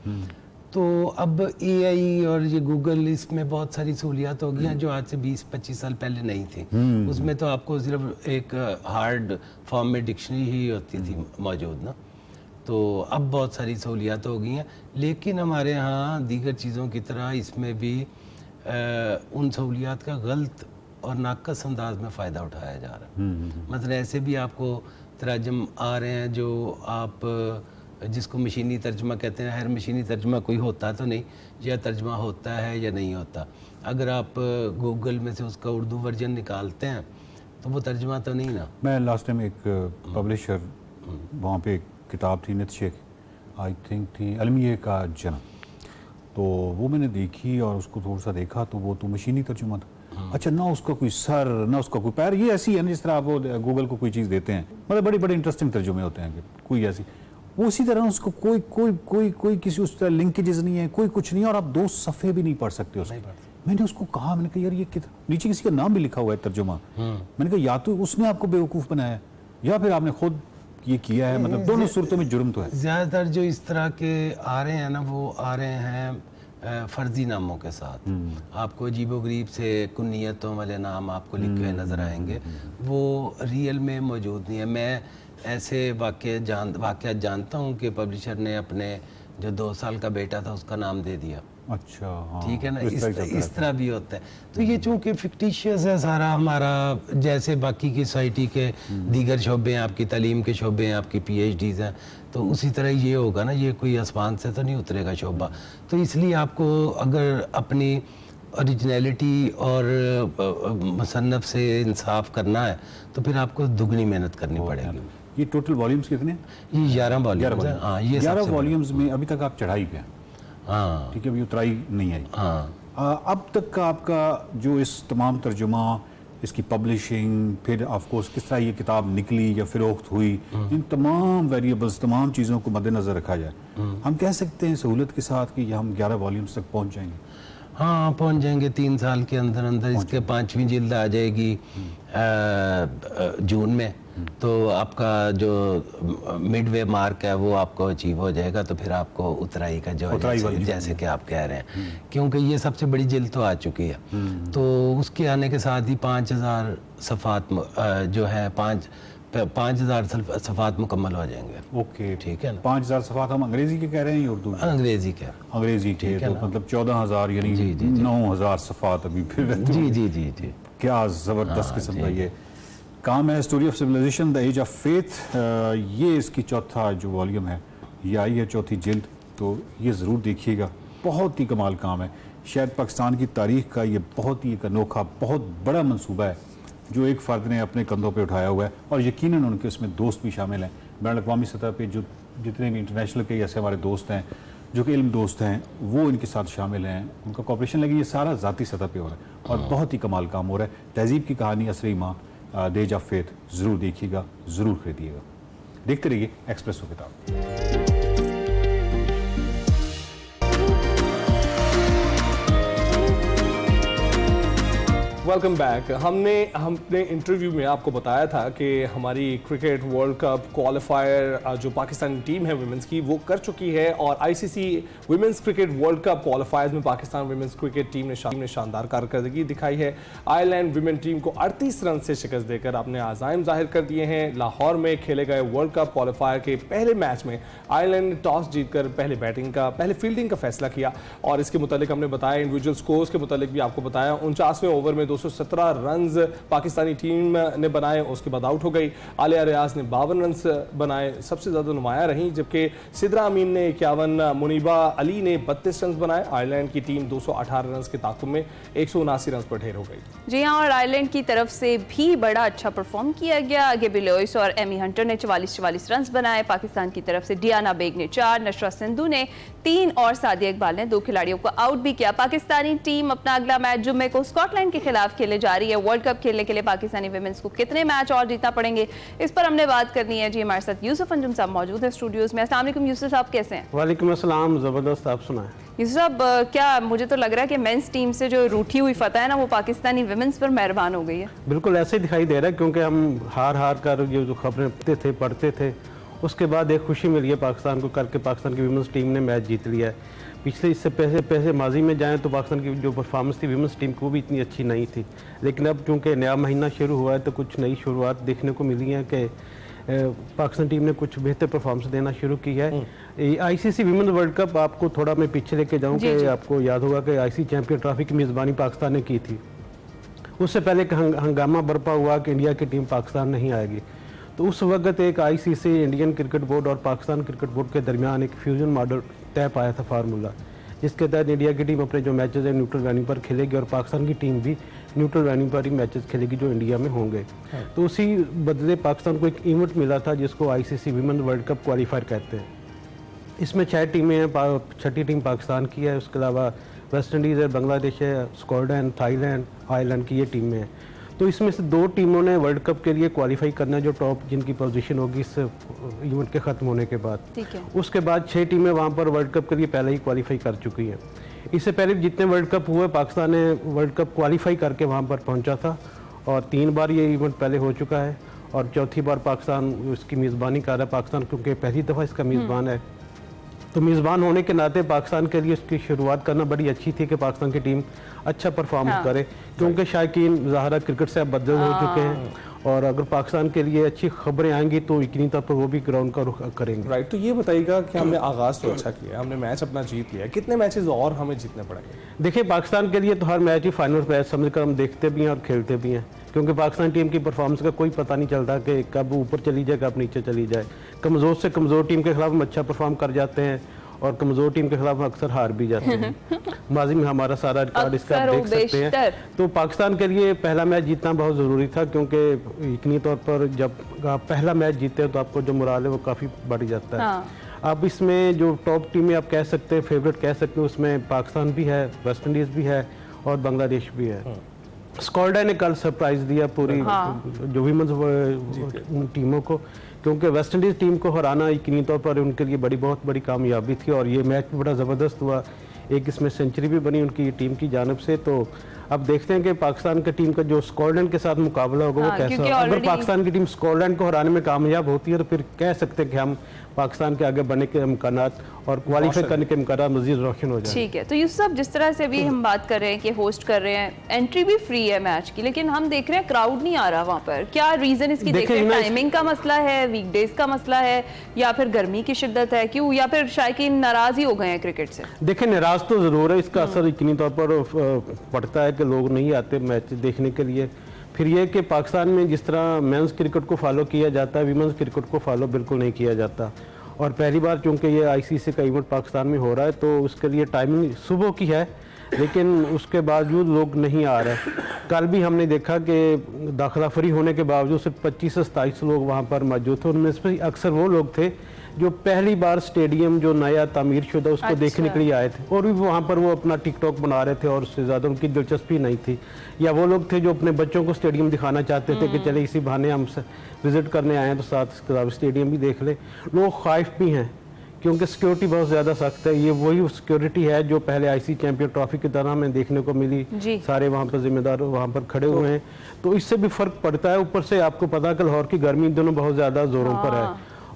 तो अब AI और ये गूगल, इसमें बहुत सारी सहूलियात हो गई हैं जो आज से 20-25 साल पहले नहीं थी। उसमें तो आपको सिर्फ एक हार्ड फॉर्म में डिक्शनरी ही होती थी मौजूद ना। तो अब बहुत सारी सहूलियात हो गई हैं, लेकिन हमारे यहाँ दीगर चीज़ों की तरह इसमें भी उन सहूलियात का गलत और नाकस अंदाज में फ़ायदा उठाया जा रहा है। मतलब ऐसे भी आपको तराजम आ रहे हैं जो आप जिसको मशीनी तर्जमा कहते हैं। हर मशीनी तर्जमा कोई होता तो नहीं, या तर्जमा होता है या नहीं होता। अगर आप गूगल में से उसका उर्दू वर्जन निकालते हैं तो वो तर्जमा तो नहीं ना। मैं लास्ट टाइम एक पब्लिशर वहाँ पे एक किताब थी नित शेख आई थिंक थी अलमिया का जन्म, तो वो मैंने देखी और उसको थोड़ा सा देखा तो वो तो मशीनी तर्जुमा था। अच्छा, ना उसका कोई सर ना उसका कोई पैर, ये ऐसी है ना जिस तरह आप गूगल को कोई चीज़ देते हैं, मतलब बड़े बड़े इंटरेस्टिंग तर्जुमे होते हैं कि कोई ऐसी, वो उसी तरह उसको कोई कोई कोई कोई किसी उस तरह लिंकेजेस नहीं है, कोई कुछ नहीं है, और आप 2 सफ़े भी नहीं पढ़ सकते उसके। मैंने उसको कहा, मैंने कहा यार ये नीचे किसी का नाम भी लिखा हुआ है तर्जुमा, मैंने कहा या तो उसने आपको बेवकूफ़ बनाया या फिर आपने खुद ये किया है, मतलब दोनों सूरतों में जुर्म तो है। ज़्यादातर जो इस तरह के आ रहे हैं ना, वो आ रहे हैं फर्जी नामों के साथ। आपको अजीबोगरीब से कुन्नियतों वाले नाम आपको लिखे हुए नज़र आएंगे, वो रियल में मौजूद नहीं है। मैं ऐसे वाक़या जानता हूँ कि पब्लिशर ने अपने जो 2 साल का बेटा था उसका नाम दे दिया। अच्छा, हाँ, ठीक है ना, इस तरह भी होता है। तो ये चूँकि फिक्टिशियस है सारा हमारा, जैसे बाकी की सोसाइटी के दीगर शोबे हैं, आपकी तालीम के शोबे हैं, आपकी PhDs हैं, तो उसी तरह ये होगा ना, ये कोई आसमान से तो नहीं उतरेगा शोबा। तो इसलिए आपको अगर अपनी ओरिजिनलिटी और मुसन्नफ़ से इंसाफ करना है तो फिर आपको दुगनी मेहनत करनी पड़ेगी। ये टोटल वॉल्यूम्स कितने? ये 11 वॉल्यूम्स हैं। हाँ, ये 11 वॉल्यूम्स में अभी तक आप चढ़ाई पे हैं। हाँ, ठीक है, अभी उतराई नहीं आई। हाँ, अब तक का आपका जो इस तमाम तर्जुमा, इसकी पब्लिशिंग, फिर ऑफकोर्स किस तरह ये किताब निकली या फ़रोख्त हुई, इन तमाम वेरिएबल्स, तमाम चीज़ों को मद्देनज़र रखा जाए, हम कह सकते हैं सहूलत के साथ कि हम 11 वॉल्यूम्स तक पहुँच जाएंगे? हाँ, पहुँच जाएंगे। 3 साल के अंदर अंदर इसके 5वीं जिल्द आ जाएगी जून में, तो आपका जो मिडवे मार्क है वो आपको अचीव हो जाएगा। तो फिर आपको उतराई का जो है, जैसे कि आप कह रहे हैं, क्योंकि ये सबसे बड़ी जिल्द तो आ चुकी है, तो उसके आने के साथ ही 5000 सफ़ात जो है 5000 सफ़ात मुकम्मल हो जाएंगे। ओके, ठीक है ना। 5000 सफ़ात हम अंग्रेज़ी के कह रहे हैं या उर्दू? अंग्रेज़ी के। अंग्रेज़ी के, तो मतलब 14000 यानी 9000 सफ़ात अभी फिर। जी जी जी जी, क्या ज़बरदस्त किस्म का ये काम है। Story of civilisation the age of faith, ये इसकी चौथा जो वॉल्यूम है, ये आई है 4थी जिल्द, तो ये ज़रूर देखिएगा, बहुत ही कमाल काम है। शायद पाकिस्तान की तारीख़ का ये बहुत ही एक अनोखा, बहुत बड़ा मंसूबा है जो एक फ़र्द ने अपने कंधों पे उठाया हुआ है, और यकीनन उनके उसमें दोस्त भी शामिल हैं। बैनुल-अक़वामी सतह पे जो जितने भी इंटरनेशनल के ऐसे हमारे दोस्त हैं जो कि इल्म दोस्त हैं, वो इनके साथ शामिल हैं, उनका कॉपरेशन लगी। ये सारा ज़ाती सतह पे हो रहा है और बहुत ही कमाल काम हो रहा है। तहज़ीब की कहानी असरी माँ द एज ऑफ फेथ ज़रूर देखिएगा, ज़रूर खरीदिएगा। देखते रहिए एक्सप्रेसो किताब। Welcome back. हमने इंटरव्यू में आपको बताया था कि हमारी क्रिकेट वर्ल्ड कप क्वालिफायर जो पाकिस्तानी टीम है विमेंस की, वो कर चुकी है, और ICC women's cricket world cup क्वालिफायर्स में पाकिस्तान विमेंस क्रिकेट टीम ने शानदार कारकर्दगी दिखाई है। आयरलैंड विमेन टीम को 38 रन से शिकस्त देकर अपने आज़ाइम जाहिर कर दिए हैं। लाहौर में खेले गए वर्ल्ड कप क्वालिफायर के पहले मैच में आयरलैंड ने टॉस जीतकर पहले फील्डिंग का फैसला किया, और इसके मुतालिक हमने बताया, इंडिविजुअल स्कोर्स के मुतालिक भी आपको बताया। 49वें ओवर में 217 रन्स पाकिस्तानी टीम ने बनाए, उसके बाद आउट हो गई। आलिया रियाज ने 52 रन्स बनाए, सबसे ज़्यादा नुमाया रहीं, जबकि सिद्रा अमीन ने 51, मुनीबा अली ने 32 रन्स बनाए। आयरलैंड की टीम 218 रन्स के ताकुब में 179 रन्स पर ढेर हो गई। जी हाँ, और आयरलैंड की तरफ से भी बड़ा अच्छा परफॉर्म किया गया। गेबी लोइस और एमी हंटर ने 44 रन्स बनाए। पाकिस्तान की तरफ से डियाना बेग ने 4, नशरा सिंधु ने 3 और सादिया इकबाल ने 2 खिलाड़ियों को आउट भी किया। पाकिस्तानी टीम अपना अगला मैच जुम्मे को स्कॉटलैंड के खिलाफ खेले जा रही है। वर्ल्ड कप खेलने के लिए पाकिस्तानी विमेंस को कितने मैच और जीतना पड़ेंगे, इस पर हमने बात करनी है। जी, हमारे साथ यूसुफ अंजुम साहब मौजूद है स्टूडियोज में। अस्सलाम वालेकुम यूसुफ साहब, कैसे हैं? वालेकुम अस्सलाम, ज़बरदस्त, आप सुनाएं। यूसुफ साहब, क्या मुझे तो लग रहा है कि मेंस टीम से जो रूठी हुई फतह है ना, वो पाकिस्तानी विमेंस पर मेहरबान हो गई है। बिल्कुल ऐसे ही दिखाई दे रहा है, क्योंकि हम हार कर जो खबरें पढ़ते थे, उसके बाद एक खुशी मिली है पाकिस्तान को करके पाकिस्तान की विमेंस टीम ने मैच जीत लिया है। पिछले इससे पैसे माजी में जाएं तो पाकिस्तान की जो परफॉर्मेंस थी विमेंस टीम को भी इतनी अच्छी नहीं थी, लेकिन अब चूँकि नया महीना शुरू हुआ है तो कुछ नई शुरुआत देखने को मिली है कि पाकिस्तान टीम ने कुछ बेहतर परफॉर्मेंस देना शुरू की है। ICC विमेंस वर्ल्ड कप, आपको थोड़ा मैं पीछे लेके जाऊँ कि आपको याद होगा कि ICC चैम्पियन ट्रॉफी की मेज़बानी पाकिस्तान ने की थी, उससे पहले एक हंगामा बरपा हुआ कि इंडिया की टीम पाकिस्तान नहीं आएगी। तो उस वक्त एक आईसीसी, इंडियन क्रिकेट बोर्ड और पाकिस्तान क्रिकेट बोर्ड के दरमियान एक फ्यूजन मॉडल तय पाया था, फार्मूला, जिसके तहत इंडिया की टीम अपने जो मैचेस है न्यूट्रल वेन्यू पर खेलेगी और पाकिस्तान की टीम भी न्यूट्रल वेन्यू पर ही मैचेस खेलेगी जो इंडिया में होंगे। तो उसी बदले पाकिस्तान को एक इवेंट मिला था जिसको ICC women world cup qualifier कहते हैं। इसमें 6 टीमें हैं, छठी टीम पाकिस्तान की है, उसके अलावा वेस्ट इंडीज़ है, बांग्लादेश है, स्कॉटलैंड, थाईलैंड, आयरलैंड की ये टीमें हैं। तो इसमें से 2 टीमों ने वर्ल्ड कप के लिए क्वालिफाई करना है, जो टॉप जिनकी पोजीशन होगी इस इवेंट के ख़त्म होने के बाद। उसके बाद 6 टीमें वहाँ पर वर्ल्ड कप के लिए पहले ही क्वालिफाई कर चुकी हैं। इससे पहले जितने वर्ल्ड कप हुए पाकिस्तान ने वर्ल्ड कप क्वालिफाई करके वहाँ पर पहुँचा था और 3 बार ये इवेंट पहले हो चुका है और चौथी बार पाकिस्तान इसकी मेज़बानी कर रहा है। पाकिस्तान क्योंकि पहली दफ़ा इसका मेज़बान है, तो मेज़बान होने के नाते पाकिस्तान के लिए इसकी शुरुआत करना बड़ी अच्छी थी कि पाकिस्तान की टीम अच्छा परफॉर्म करे, क्योंकि शायकीन ज़ाहिर क्रिकेट से अब बदल हो चुके हैं और अगर पाकिस्तान के लिए अच्छी खबरें आएंगी तो यकीनी तौर पर वो भी ग्राउंड का रुख करेंगे। राइट, तो ये बताइएगा कि हमने आगाज़ तो अच्छा किया, हमने मैच अपना जीत लिया, कितने मैचेस और हमें जीतने पड़ेंगे? देखिए, पाकिस्तान के लिए तो हर मैच ही फाइनल मैच समझकर हम देखते भी हैं और खेलते भी हैं, क्योंकि पाकिस्तान टीम की परफॉर्मेंस का कोई पता नहीं चलता कि कब ऊपर चली जाए कब नीचे चली जाए। कमज़ोर से कमज़ोर टीम के खिलाफ हम अच्छा परफॉर्म कर जाते हैं और कमज़ोर टीम के खिलाफ अक्सर हार भी जाते हैं। माजी में हमारा सारा रिकॉर्ड इसका आप देख सकते हैं। तो पाकिस्तान के लिए पहला मैच जीतना बहुत ज़रूरी था, क्योंकि यकीनी तौर पर जब आप पहला मैच जीते हैं तो आपको जो मोराल है वो काफ़ी बढ़ जाता है। अब इसमें जो टॉप टीमें आप कह सकते हैं, फेवरेट कह सकते हैं, उसमें पाकिस्तान भी है, वेस्ट इंडीज़ भी है और बांग्लादेश भी है। स्कॉटलैंड ने कल सरप्राइज़ दिया पूरी जो वीमेंस टीमों को, क्योंकि वेस्ट इंडीज़ टीम को हराना यकीनी तौर पर उनके लिए बहुत बड़ी कामयाबी थी और ये मैच भी बड़ा ज़बरदस्त हुआ। एक इसमें सेंचुरी भी बनी उनकी टीम की जानिब से। तो अब देखते हैं कि पाकिस्तान की टीम का जो स्कॉटलैंड के साथ मुकाबला होगा वो कैसा होगा। अगर पाकिस्तान की टीम स्कॉटलैंड को हराने में कामयाब होती है तो फिर कह सकते हैं कि हम पाकिस्तान के आगे बढ़ने के इम्कानात और क्वालिफाई करने के इम्कानात मज़ीद रोशन हो जाए। ठीक है, तो यूसुफ साहब, जिस तरह से अभी हम बात कर रहे हैं कि होस्ट कर रहे हैं, एंट्री भी फ्री है मैच की, लेकिन हम देख रहे हैं क्राउड नहीं आ रहा वहाँ पर। क्या रीज़न इसकी देख रहे हैं? टाइमिंग का मसला है, वीकडेज का मसला है, या फिर गर्मी की शिद्दत है, क्यों, या फिर शायकीन नाराज़ ही हो गए हैं क्रिकेट से? देखिए, नाराज़ तो ज़रूर है, इसका असर यकीनी तौर पर पड़ता है कि लोग नहीं आते मैच देखने के लिए। फिर यह कि पाकिस्तान में जिस तरह मेंस क्रिकेट को फॉलो किया जाता है, वीमेंस क्रिकेट को फॉलो बिल्कुल नहीं किया जाता। और पहली बार चूँकि ये आईसीसी का इवेंट पाकिस्तान में हो रहा है तो उसके लिए टाइमिंग सुबह की है, लेकिन उसके बावजूद लोग नहीं आ रहे। कल भी हमने देखा कि दाखिला फ्री होने के बावजूद सिर्फ 25 से 27 लोग वहाँ पर मौजूद थे। उनमें से अक्सर वो लोग थे जो पहली बार स्टेडियम जो नया तामीर शुदा उसको देखने के लिए आए थे और भी वहाँ पर वो अपना टिकटॉक बना रहे थे और उससे ज़्यादा उनकी दिलचस्पी नहीं थी। या वो लोग थे जो अपने बच्चों को स्टेडियम दिखाना चाहते थे कि चले इसी बहाने हम विज़िट करने आए हैं तो साथ स्टेडियम भी देख ले। लोग ख़ाइफ भी हैं क्योंकि सिक्योरिटी बहुत ज़्यादा सख्त है। ये वही सिक्योरिटी है जो पहले आईसीसी चैंपियन ट्रॉफी की तरह हमें देखने को मिली, सारे वहाँ पर जिम्मेदार वहाँ पर खड़े हुए हैं, तो इससे भी फ़र्क पड़ता है। ऊपर से आपको पता है कि लाहौर की गर्मी इन दिनों बहुत ज़्यादा ज़ोरों पर है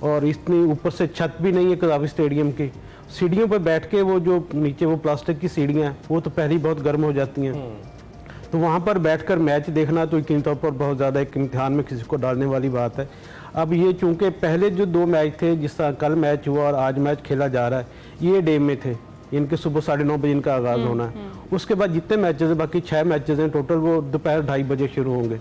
और इतनी ऊपर से छत भी नहीं है कज़ावी स्टेडियम की। सीढ़ियों पर बैठ के वो जो नीचे वो प्लास्टिक की सीढ़ियाँ हैं वो तो पहले ही बहुत गर्म हो जाती हैं, तो वहाँ पर बैठकर मैच देखना तो यकीनी तौर पर बहुत ज़्यादा एक इम्तिहान में किसी को डालने वाली बात है। अब ये चूँकि पहले जो 2 मैच थे, जिस तरह कल मैच हुआ और आज मैच खेला जा रहा है, ये डे में थे, इनके सुबह 9:30 बजे इनका आगाज़ होना है। उसके बाद जितने मैचेस हैं, बाकी 6 मैचेस हैं टोटल, वो दोपहर 2:30 बजे शुरू होंगे।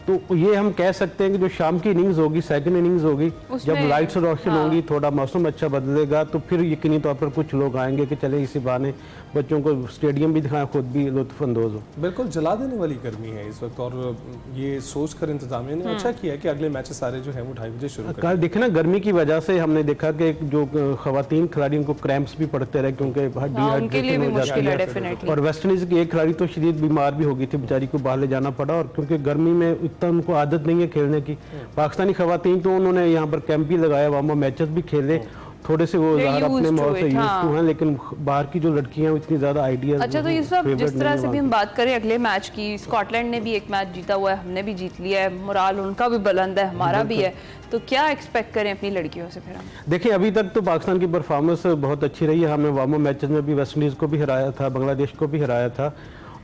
तो ये हम कह सकते हैं कि जो शाम की इनिंग्स होगी, सेकंड इनिंग्स होगी, जब लाइट्स रोशन होंगी, थोड़ा मौसम अच्छा बदलेगा, तो फिर यकीनी तौर पर कुछ लोग आएंगे कि चले इसी बहाने बच्चों को स्टेडियम भी दिखाएं, खुद भी लुत्फानंदोज हो। बिल्कुल जला देने वाली गर्मी है इस वक्त और ये सोच कर इंतजामिया ने अच्छा किया कि अगले मैचेस सारे जो है वो 2:30 बजे शुरू करें। देखना गर्मी की वजह से हमने देखा कि जो खवातीन खिलाड़ी उनको क्रैम्प्स भी पड़ते रहे क्योंकि डिहाइड्रेशन हो जाती है। और वेस्ट इंडीज की एक खिलाड़ी तो शदीद बीमार भी हो गई थी, बेचारी को बाहर ले जाना पड़ा और क्योंकि गर्मी में इतना उनको आदत नहीं है खेलने की। पाकिस्तानी खवातीन तो उन्होंने यहाँ पर कैंप भी लगाया, वहाँ मैचेस भी खेले, थोड़े से वो अपने माहौल से यूज टू हैं, लेकिन बाहर की जो लड़कियां इतनी ज्यादा आइडिया। अच्छा, तो इस वक्त जिस तरह से भी हम बात करें अगले मैच की, स्कॉटलैंड ने भी एक मैच जीता हुआ है, हमने भी जीत लिया है, मोराल उनका भी बुलंद है, हमारा भी है, तो क्या एक्सपेक्ट करें अपनी लड़कियों से? फिर हम देखिए, अभी तक तो पाकिस्तान की परफॉर्मेंस बहुत अच्छी रही है। हमें वामो मैचेस में भी वेस्ट इंडीज़ को भी हराया था, बांग्लादेश को भी हराया था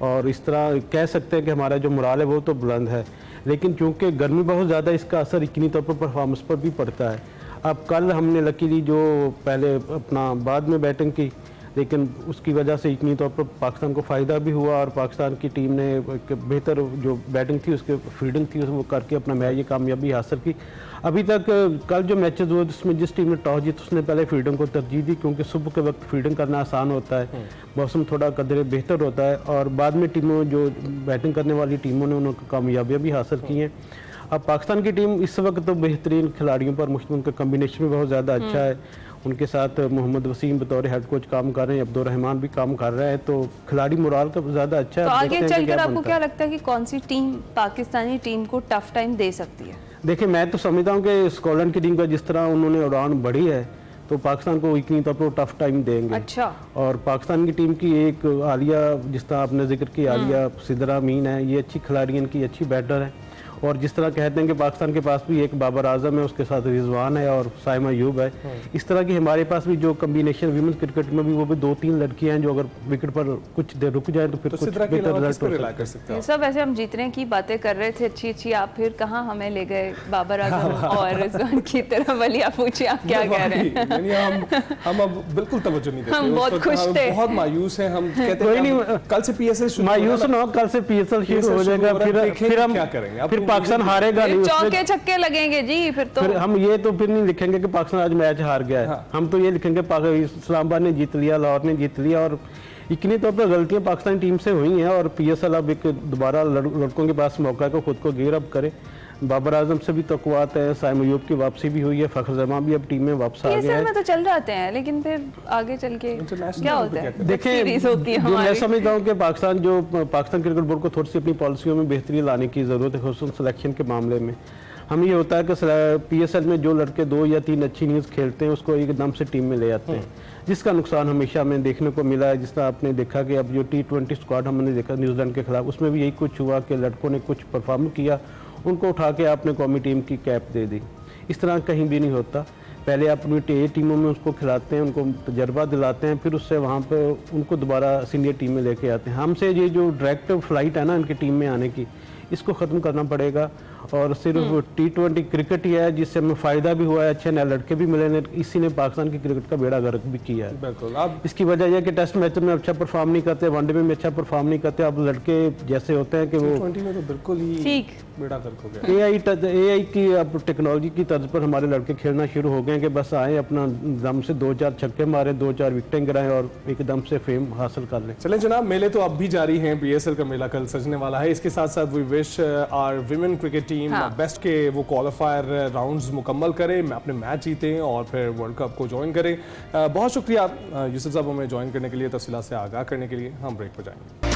और इस तरह कह सकते हैं कि हमारा जो मोराल है वो तो बुलंद है। लेकिन चूँकि गर्मी बहुत ज़्यादा, इसका असर यकीनी तौर पर परफॉर्मेंस पर भी पड़ता है। अब कल हमने लकीली जो पहले अपना बाद में बैटिंग की, लेकिन उसकी वजह से यकीनी तौर पर पाकिस्तान को फ़ायदा भी हुआ और पाकिस्तान की टीम ने एक बेहतर जो बैटिंग थी उसके फील्डिंग थी वो करके अपना मैच ये कामयाबी हासिल की। अभी तक कल जो मैचेस हुए उसमें जिस टीम ने टॉस जीता उसने पहले फील्डिंग को तरजीह दी, क्योंकि सुबह के वक्त फील्डिंग करना आसान होता है, मौसम थोड़ा कदरे बेहतर होता है, और बाद में टीमों जो बैटिंग करने वाली टीमों ने उन्होंने कामयाबियाँ भी हासिल की हैं। अब पाकिस्तान की टीम इस वक्त तो बेहतरीन खिलाड़ियों पर मुश्तमिल, उनका कम्बिनेशन भी बहुत ज़्यादा अच्छा है। उनके साथ मोहम्मद वसीम बतौर हेड कोच काम कर रहे हैं, अब्दुल रहमान भी काम कर रहे हैं, तो खिलाड़ी मोराल का ज़्यादा अच्छा है। तो आगे चलकर आपको क्या लगता है कि कौन सी टीम पाकिस्तानी टीम को टफ टाइम दे सकती है? देखिए, मैं तो समझता हूँ कि स्कॉटलैंड की टीम का जिस तरह उन्होंने उड़ान बढ़ी है तो पाकिस्तान को यकीनी तौर पर टफ टाइम देंगे। अच्छा। और पाकिस्तान की टीम की एक आलिया, जिस तरह आपने जिक्र किया, आलिया सिद्रा अमीन है, ये अच्छी खिलाड़ी, इनकी अच्छी बैटर है। और जिस तरह कहते हैं कि पाकिस्तान के पास भी एक बाबर आजम है, उसके साथ रिजवान है और साइमा अयूब है, इस तरह की हमारे पास भी जो कम्बिनेशन विमेंस क्रिकेट में भी वो भी 2-3 लड़कियां हैं जो अगर विकेट पर कुछ देर रुक जाए तो फिर कुछ बेहतर रिजल्ट हो सकते हैं। सब ऐसे हम जीतने की बातें कर रहे थे अच्छी, आप फिर कहाँ हमें ले गए बाबर आजम और रिजवान की तरफ? वली आप पूछिए, आप क्या कह रहे हैं? हम अब बिल्कुल तवज्जो नहीं देते, हम बहुत खुश थे, बहुत मायूस हैं। हम कहते हैं कल से पीएसएल शुरू, मायूस ना, कल से पीएसएल शुरू हो जाएगा, फिर हम क्या करेंगे? फिर पाकिस्तान हारेगा नहीं, चौके छक्के लगेंगे जी। फिर हम ये तो फिर नहीं लिखेंगे कि पाकिस्तान आज मैच हार गया है। हम तो ये लिखेंगे इस्लामाबाद ने जीत लिया, लाहौर ने जीत लिया। और इतनी तौर पर गलतियां पाकिस्तानी टीम से हुई हैं और पीएसएल अब एक दोबारा लड़कों के पास मौका को खुद को गियर अप करे। बाबर आजम से भी तकवात है, साइम अयूब की वापसी भी हुई है, फखर जमान भी अब टीम में वापस आ गया है। में तो चल जाते हैं, लेकिन फिर आगे चल के क्या होता है? देखिए, जो मैं समझता हूँ कि पाकिस्तान क्रिकेट बोर्ड को थोड़ी सी अपनी पॉलिसियों में बेहतरी लाने की ज़रूरत है, खुसूसन सिलेक्शन के मामले में। हम ये होता है कि पीएसएल में जो लड़के 2 या 3 अच्छी इनिंग्स खेलते हैं उसको एकदम से टीम में ले आते हैं, जिसका नुकसान हमेशा हमें देखने को मिला है। जिस तरह आपने देखा कि अब जो T20 स्क्वाड हमने देखा न्यूजीलैंड के खिलाफ, उसमें भी यही कुछ हुआ कि लड़कों ने कुछ परफॉर्म किया, उनको उठा के आपने कौमी टीम की कैप दे दी। इस तरह कहीं भी नहीं होता। पहले आप अपनी टीमों में उसको खिलाते हैं, उनको तजर्बा दिलाते हैं, फिर उससे वहाँ पर उनको दोबारा सीनियर टीम में लेके आते हैं। हमसे ये जो डायरेक्ट फ्लाइट है ना इनकी टीम में आने की, इसको ख़त्म करना पड़ेगा। और सिर्फ T20 क्रिकेट ही है जिससे हमें फ़ायदा भी हुआ है, अच्छे नए लड़के भी मिले, इसी ने पाकिस्तान की क्रिकेट का बेड़ा गर्क भी किया है। बिल्कुल। अब इसकी वजह यह कि टेस्ट मैच में अच्छा परफॉर्म नहीं करते, वनडे में अच्छा परफॉर्म नहीं करते। अब लड़के जैसे होते हैं कि वो T20 में तो बिल्कुल ही बेड़ा गर्क हो गया। AI की अब टेक्नोलॉजी की तर्ज पर हमारे लड़के खेलना शुरू हो गए कि बस आए, अपना दम से 2-4 छक्के मारे, 2-4 विकेटें गिराएं और एकदम से फेम हासिल कर लें। चलें जनाब, मेले तो अब भी जारी हैं, पीएसएल का मेला कल सजने वाला है। इसके साथ साथ we wish our women cricket team best के वो क्वालिफायर राउंड्स मुकम्मल करें, अपने मैच जीतें और फिर वर्ल्ड कप को ज्वाइन करें। बहुत शुक्रिया यूसुफ साहब हमें ज्वाइन करने के लिए, तफसीलात से आगाह करने के लिए। हम ब्रेक पर जाएंगे।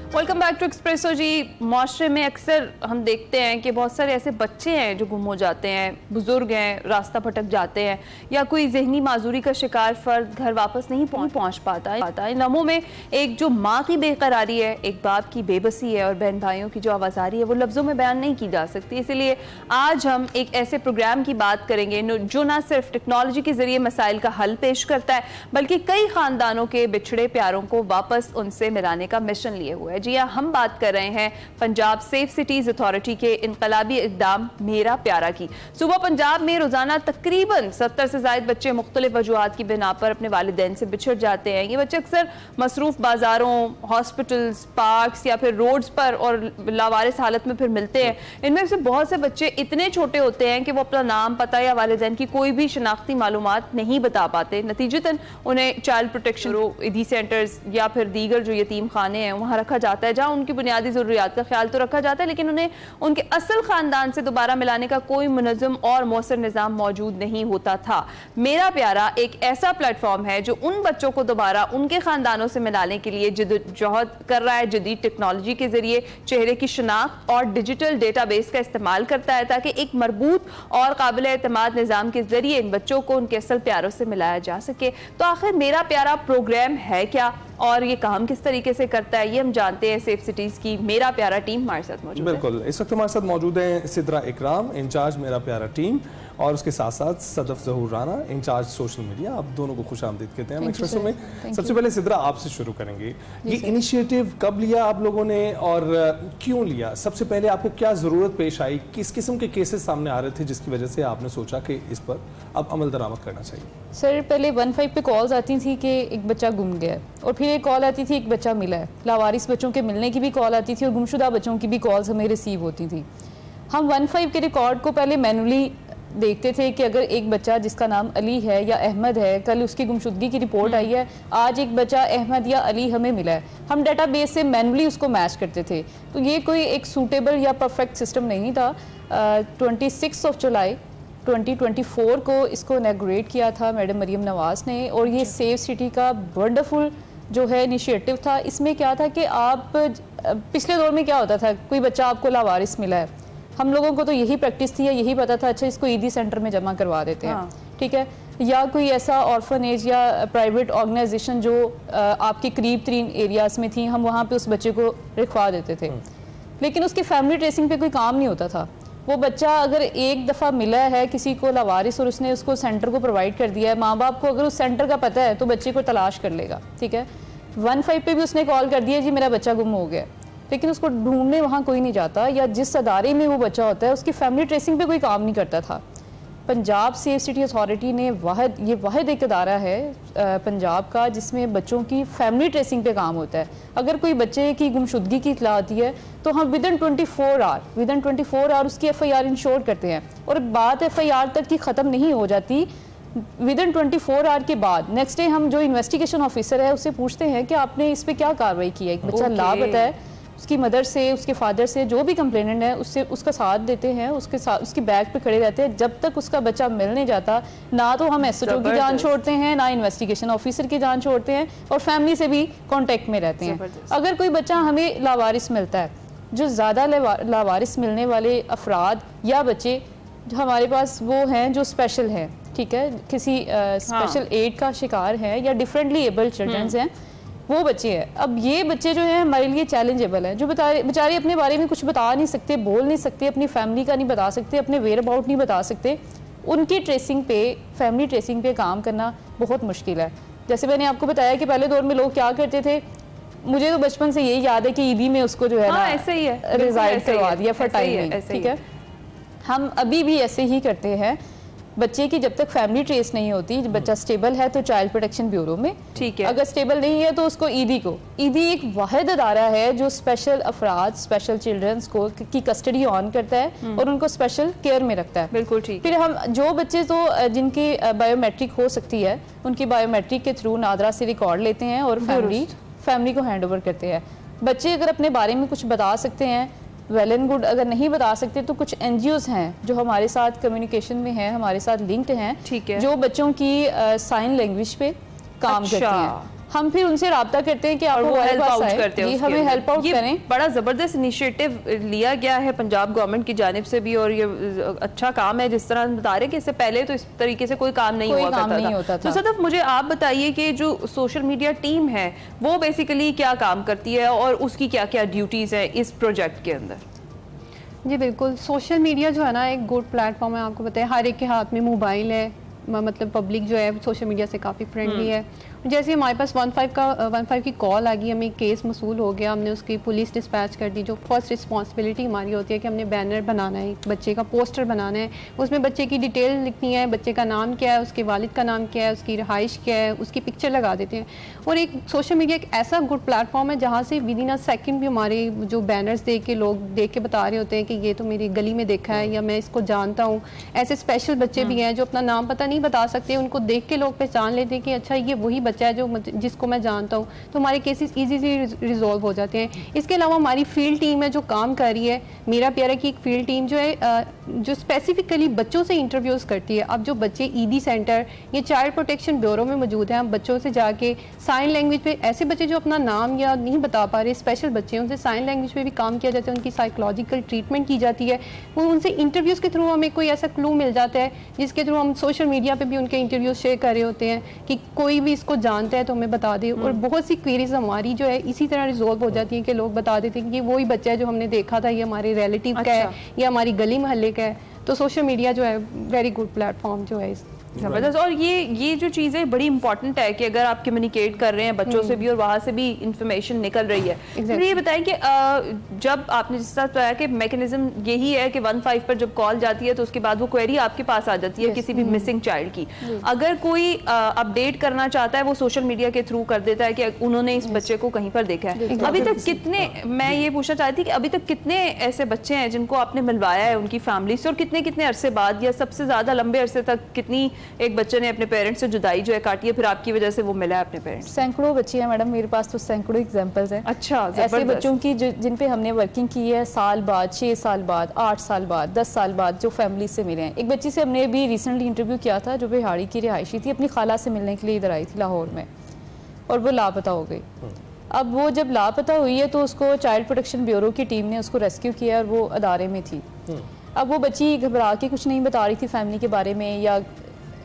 वेलकम बैक टू एक्सप्रेसो जी। माशरे में अक्सर हम देखते हैं कि बहुत सारे ऐसे बच्चे हैं जो गुम हो जाते हैं, बुजुर्ग हैं रास्ता भटक जाते हैं, या कोई जहनी माजूरी का शिकार फर्द घर वापस नहीं पहुंच पाता। इन लम्हों में एक जो माँ की बेकरारी है, एक बाप की बेबसी है और बहन भाइयों की जो आवाज़ारी है वो लफ्ज़ों में बयान नहीं की जा सकती। इसीलिए आज हम एक ऐसे प्रोग्राम की बात करेंगे जो ना सिर्फ टेक्नोलॉजी के जरिए मसाइल का हल पेश करता है, बल्कि कई ख़ानदानों के बिछड़े प्यारों को वापस उनसे मिलाने का मिशन लिए हुआ है। जी हाँ, हम बात कर रहे हैं पंजाब सेफ सिटीज अथॉरिटी के इनकलाबी इक़दाम मेरा प्यारा की। सुबह पंजाब में रोजाना तकरीबन 70 से ज़ायद बच्चे मुख्तलिफ वजूहात की बिना पर अपने वालिदैन से बिछड़ जाते हैं। ये बच्चे अक्सर मसरूफ बाजारों, हॉस्पिटल्स, पार्क्स या फिर रोड्स पर और लावारिस हालत में फिर मिलते हैं। इनमें से बहुत से बच्चे इतने छोटे होते हैं कि वो अपना नाम, पता या वालिदैन की कोई भी शनाख्ती मालूमात नहीं बता पाते। नतीजतन उन्हें चाइल्ड प्रोटेक्शन ईदी सेंटर्स या फिर दीगर जो यतीम खाने हैं वहाँ रखा जाता है, जहाँ उनकी बुनियादी ज़रूरियात का ख्याल तो रखा जाता है, लेकिन उन्हें उनके असल ख़ानदान से दोबारा मिलाने का कोई मुनज़्ज़म और मौसर निज़ाम मौजूद नहीं होता था। मेरा प्यारा एक ऐसा प्लेटफॉर्म है जो उन बच्चों को दोबारा उनके ख़ानदानों से मिलाने के लिए जद्दोजहद कर रहा है। जदीद टेक्नोलॉजी के ज़रिए चेहरे की शनाख्त और डिजिटल डेटाबेस का इस्तेमाल करता है ताकि एक मरबूत और काबिल एतमाद निज़ाम के ज़रिए इन बच्चों को उनके असल प्यारों से मिलाया जा सके। तो आखिर मेरा प्यारा प्रोग्राम है क्या और ये काम किस तरीके से करता है, ये हम जानते हैं सेफ सिटीज़ की मेरा प्यारा टीम हमारे साथ मौजूद है। बिल्कुल, इस वक्त हमारे साथ मौजूद है सिद्रा इकराम, इंचार्ज मेरा प्यारा टीम, और उसके साथ साथ सदफ जहूर राना, इंचार्ज सोशल मीडिया। आप दोनों को खुश आमदीद कहते हैं हम एक्सप्रेसो में। सबसे पहले सिद्रा आपसे शुरू करेंगे, ये इनिशिएटिव कब लिया आप लोगों ने और क्यों लिया? सबसे पहले आपको क्या ज़रूरत पेश आई, किस किस्म के केसेस सामने आ रहे थे जिसकी वजह से आपने सोचा कि इस पर अब अमल दरामद करना चाहिए? सर, पहले 15 पे कॉल्स आती थी कि एक बच्चा गुम गया है, और फिर एक कॉल आती थी एक बच्चा मिला है। लावारिस बच्चों के मिलने की भी कॉल आती थी और गुमशुदा बच्चों की भी कॉल्स हमें रिसीव होती थी। हम 15 के रिकॉर्ड को पहले मैनुअली देखते थे कि अगर एक बच्चा जिसका नाम अली है या अहमद है, कल उसकी गुमशुदगी की रिपोर्ट आई है, आज एक बच्चा अहमद या अली हमें मिला है, हम डेटाबेस से मैनुअली उसको मैच करते थे। तो ये कोई एक सूटेबल या परफेक्ट सिस्टम नहीं था। 26 जुलाई 2024 को इसको इनॉग्रेट किया था मैडम मरियम नवाज़ ने, और ये सेव सिटी का वंडरफुल जो है इनिशिएटिव था। इसमें क्या था कि आप पिछले दौर में क्या होता था, कोई बच्चा आपको लावारिस मिला है, हम लोगों को तो यही प्रैक्टिस थी या यही पता था, अच्छा इसको ईदी सेंटर में जमा करवा देते हैं, ठीक है, या कोई ऐसा ऑर्फनेज या प्राइवेट ऑर्गेनाइजेशन जो आपके करीब तरीन एरियाज़ में थी, हम वहाँ पे उस बच्चे को रखवा देते थे। लेकिन उसकी फैमिली ट्रेसिंग पे कोई काम नहीं होता था। वो बच्चा अगर एक दफ़ा मिला है किसी को लावारिस और उसने उसको सेंटर को प्रोवाइड कर दिया है, माँ बाप को अगर उस सेंटर का पता है तो बच्चे को तलाश कर लेगा, ठीक है। 15 पे भी उसने कॉल कर दिया जी मेरा बच्चा गुम हो गया, लेकिन उसको ढूंढने वहाँ कोई नहीं जाता, या जिस अदारे में वो बच्चा होता है उसकी फैमिली ट्रेसिंग पे कोई काम नहीं करता था। पंजाब सेफ सिटी अथॉरिटी ने वाहिद एक अदारा है पंजाब का जिसमें बच्चों की फैमिली ट्रेसिंग पे काम होता है। अगर कोई बच्चे की गुमशुदगी की इत्तला आती है तो हम विदिन 24 आवर उसकी FIR इंश्योर करते हैं, और बात FIR तक की ख़त्म नहीं हो जाती। विदिन 24 आवर के बाद नेक्स्ट डे हम जो इन्वेस्टिगेशन ऑफिसर है उससे पूछते हैं कि आपने इस पर क्या कार्रवाई की है। एक बच्चा लापता है, उसकी मदर से उसके फादर से जो भी कंप्लेनेंट है उससे उसका साथ देते हैं, उसके साथ उसकी बैग पे खड़े रहते हैं जब तक उसका बच्चा मिलने जाता। ना तो हम SHO की जान छोड़ते हैं, ना इन्वेस्टिगेशन ऑफिसर की जान छोड़ते हैं, और फैमिली से भी कांटेक्ट में रहते हैं। अगर कोई बच्चा हमें लावारिस मिलता है, जो ज़्यादा लावारिस मिलने वाले अफराद या बच्चे जो हमारे पास वो हैं जो स्पेशल हैं, ठीक है, किसी स्पेशल एड का शिकार है या डिफरेंटली एबल्ड चिल्ड्रंस हैं, वो बच्चे हैं। अब ये बच्चे जो हैं हमारे लिए चैलेंजेबल हैं, जो बेचारे अपने बारे में कुछ बता नहीं सकते, बोल नहीं सकते, अपनी फैमिली का नहीं बता सकते, अपने वेयर अबाउट नहीं बता सकते। उनकी ट्रेसिंग पे, फैमिली ट्रेसिंग पे काम करना बहुत मुश्किल है। जैसे मैंने आपको बताया कि पहले दौर में लोग क्या करते थे, मुझे तो बचपन से यही याद है कि ईदी में उसको जो है ना ऐसे ही है रिजाइड करवा दिया फॉर टाइमिंग, ठीक है। हम अभी भी ऐसे ही करते हैं। बच्चे की जब तक फैमिली ट्रेस नहीं होती, बच्चा स्टेबल है तो चाइल्ड प्रोटेक्शन ब्यूरो में, ठीक है, अगर स्टेबल नहीं है तो उसको ईदी एक वाहिद अदारा है जो स्पेशल अफराद, स्पेशल चिल्ड्रंस को की कस्टडी ऑन करता है और उनको स्पेशल केयर में रखता है। बिल्कुल ठीक। फिर हम जो बच्चे तो जिनकी बायोमेट्रिक हो सकती है उनकी बायोमेट्रिक के थ्रू नादरा से रिकॉर्ड लेते हैं और फैमिली को हैंड ओवर करते हैं। बच्चे अगर अपने बारे में कुछ बता सकते हैं वेल एंड गुड, अगर नहीं बता सकते तो कुछ NGOs हैं जो हमारे साथ कम्युनिकेशन में हैं, हमारे साथ लिंक्ड हैं, ठीक है, जो बच्चों की साइन लैंग्वेज पे काम करते हैं। हम फिर उनसे राब्ता करते हैं कि आप वो हेल्प आउट करते हैं, हमें हेल्प आउट करें। बड़ा ज़बरदस्त इनिशिएटिव लिया गया है पंजाब गवर्नमेंट की जानिब से भी, और ये अच्छा काम है। जिस तरह बता रहे कि इससे पहले तो इस तरीके से कोई काम नहीं होता था। तो सदफ मुझे आप बताइए कि जो सोशल मीडिया टीम है वो बेसिकली क्या काम करती है और उसकी क्या क्या ड्यूटीज़ है इस प्रोजेक्ट के अंदर? जी बिल्कुल, सोशल मीडिया जो है ना एक गुड प्लेटफॉर्म है। आपको पता है हर एक के हाथ में मोबाइल है, मतलब पब्लिक जो है सोशल मीडिया से काफ़ी फ्रेंडली है। जैसे हमारे पास 15 की कॉल आ गई, हमें केस मसूल हो गया, हमने उसकी पुलिस डिस्पैच कर दी। जो फर्स्ट रिस्पॉन्सिबिलिटी हमारी होती है कि हमने बैनर बनाना है, बच्चे का पोस्टर बनाना है, उसमें बच्चे की डिटेल लिखनी है, बच्चे का नाम क्या है, उसके वालिद का नाम क्या है, उसकी रहाइश क्या है, उसकी पिक्चर लगा देते हैं। और एक सोशल मीडिया एक ऐसा गुड प्लेटफॉर्म है जहाँ से विद इन अ सेकेंड भी हमारे जो बैनर्स देख के लोग देख के बता रहे होते हैं कि ये तो मेरी गली में देखा है या मैं इसको जानता हूँ। ऐसे स्पेशल बच्चे भी हैं जो अपना नाम पता नहीं बता सकते, उनको देख के लोग पहचान लेते हैं कि अच्छा ये वही बच्चा है जो जिसको मैं जानता हूँ, तो हमारे केसेस इजीली रिजॉल्व हो जाते हैं। इसके अलावा हमारी फील्ड टीम है जो काम कर रही है, मेरा प्यारा की एक फील्ड टीम जो है जो स्पेसिफिकली बच्चों से इंटरव्यूज़ करती है। अब जो बच्चे ईदी सेंटर ये चाइल्ड प्रोटेक्शन ब्यूरो में मौजूद है, हम बच्चों से जाके साइन लैंग्वेज पे, ऐसे बच्चे जो अपना नाम या नहीं बता पा रहे, स्पेशल बच्चे, उनसे साइन लैंग्वेज पे भी काम किया जाता है, उनकी साइकोलॉजिकल ट्रीटमेंट की जाती है। वो उनसे इंटरव्यूज़ के थ्रू हमें कोई ऐसा क्लू मिल जाता है जिसके थ्रू हम सोशल मीडिया पर भी उनके इंटरव्यूज़ शेयर कर रहे होते हैं कि कोई भी इसको जानता है तो हमें बता दे। और बहुत सी क्वेरीज हमारी जो है इसी तरह रिजॉल्व हो जाती हैं कि लोग बता देते हैं कि ये वही बच्चा है जो हमने देखा था, ये हमारे रिलेटिव का है या हमारी गली मोहल्ले का है। तो सोशल मीडिया जो है वेरी गुड प्लेटफॉर्म जो है। जबरदस्त। और ये जो चीज़ें बड़ी इंपॉर्टेंट है कि अगर आप कम्युनिकेट कर रहे हैं बच्चों से भी और वहाँ से भी इंफॉर्मेशन निकल रही है। तो ये बताएं कि जब आपने जिस तरह बताया कि मैकेनिज्म यही है कि 15 पर जब कॉल जाती है तो उसके बाद वो क्वेरी आपके पास आ जाती है किसी भी मिसिंग चाइल्ड की। अगर कोई अपडेट करना चाहता है वो सोशल मीडिया के थ्रू कर देता है कि उन्होंने इस बच्चे को कहीं पर देखा है। अभी तक कितने, मैं ये पूछना चाहती थी कि अभी तक कितने ऐसे बच्चे हैं जिनको आपने मिलवाया है उनकी फैमिली से, और कितने कितने अरसे बाद या सबसे ज्यादा लंबे अरसे तक कितनी एक बच्चे ने अपने पेरेंट्स से जुदाई जो है काटी है, फिर आपकी वजह से वो मिला है अपने पेरेंट्स? सैकड़ों बच्चे हैं मैडम, मेरे पास तो सैकड़ों एग्जांपल्स हैं। अच्छा, ऐसे बच्चों की जिन पे हमने वर्किंग की है साल बाद, 6 साल बाद, 8 साल बाद, 10 साल बाद, जो फैमिली से मिले हैं। एक बच्ची से हमने भी रिसेंटली इंटरव्यू किया था जो बिहाड़ी की रिहायशी थी, अपनी खाला से मिलने के लिए इधर आई थी लाहौर में, और वो लापता हो गई। अब वो जब लापता हुई है तो उसको चाइल्ड प्रोटेक्शन ब्यूरो की टीम ने उसको रेस्क्यू किया और वो अदारे में थी। अब वो बच्ची घबरा के कुछ नहीं बता रही थी फैमिली के बारे में या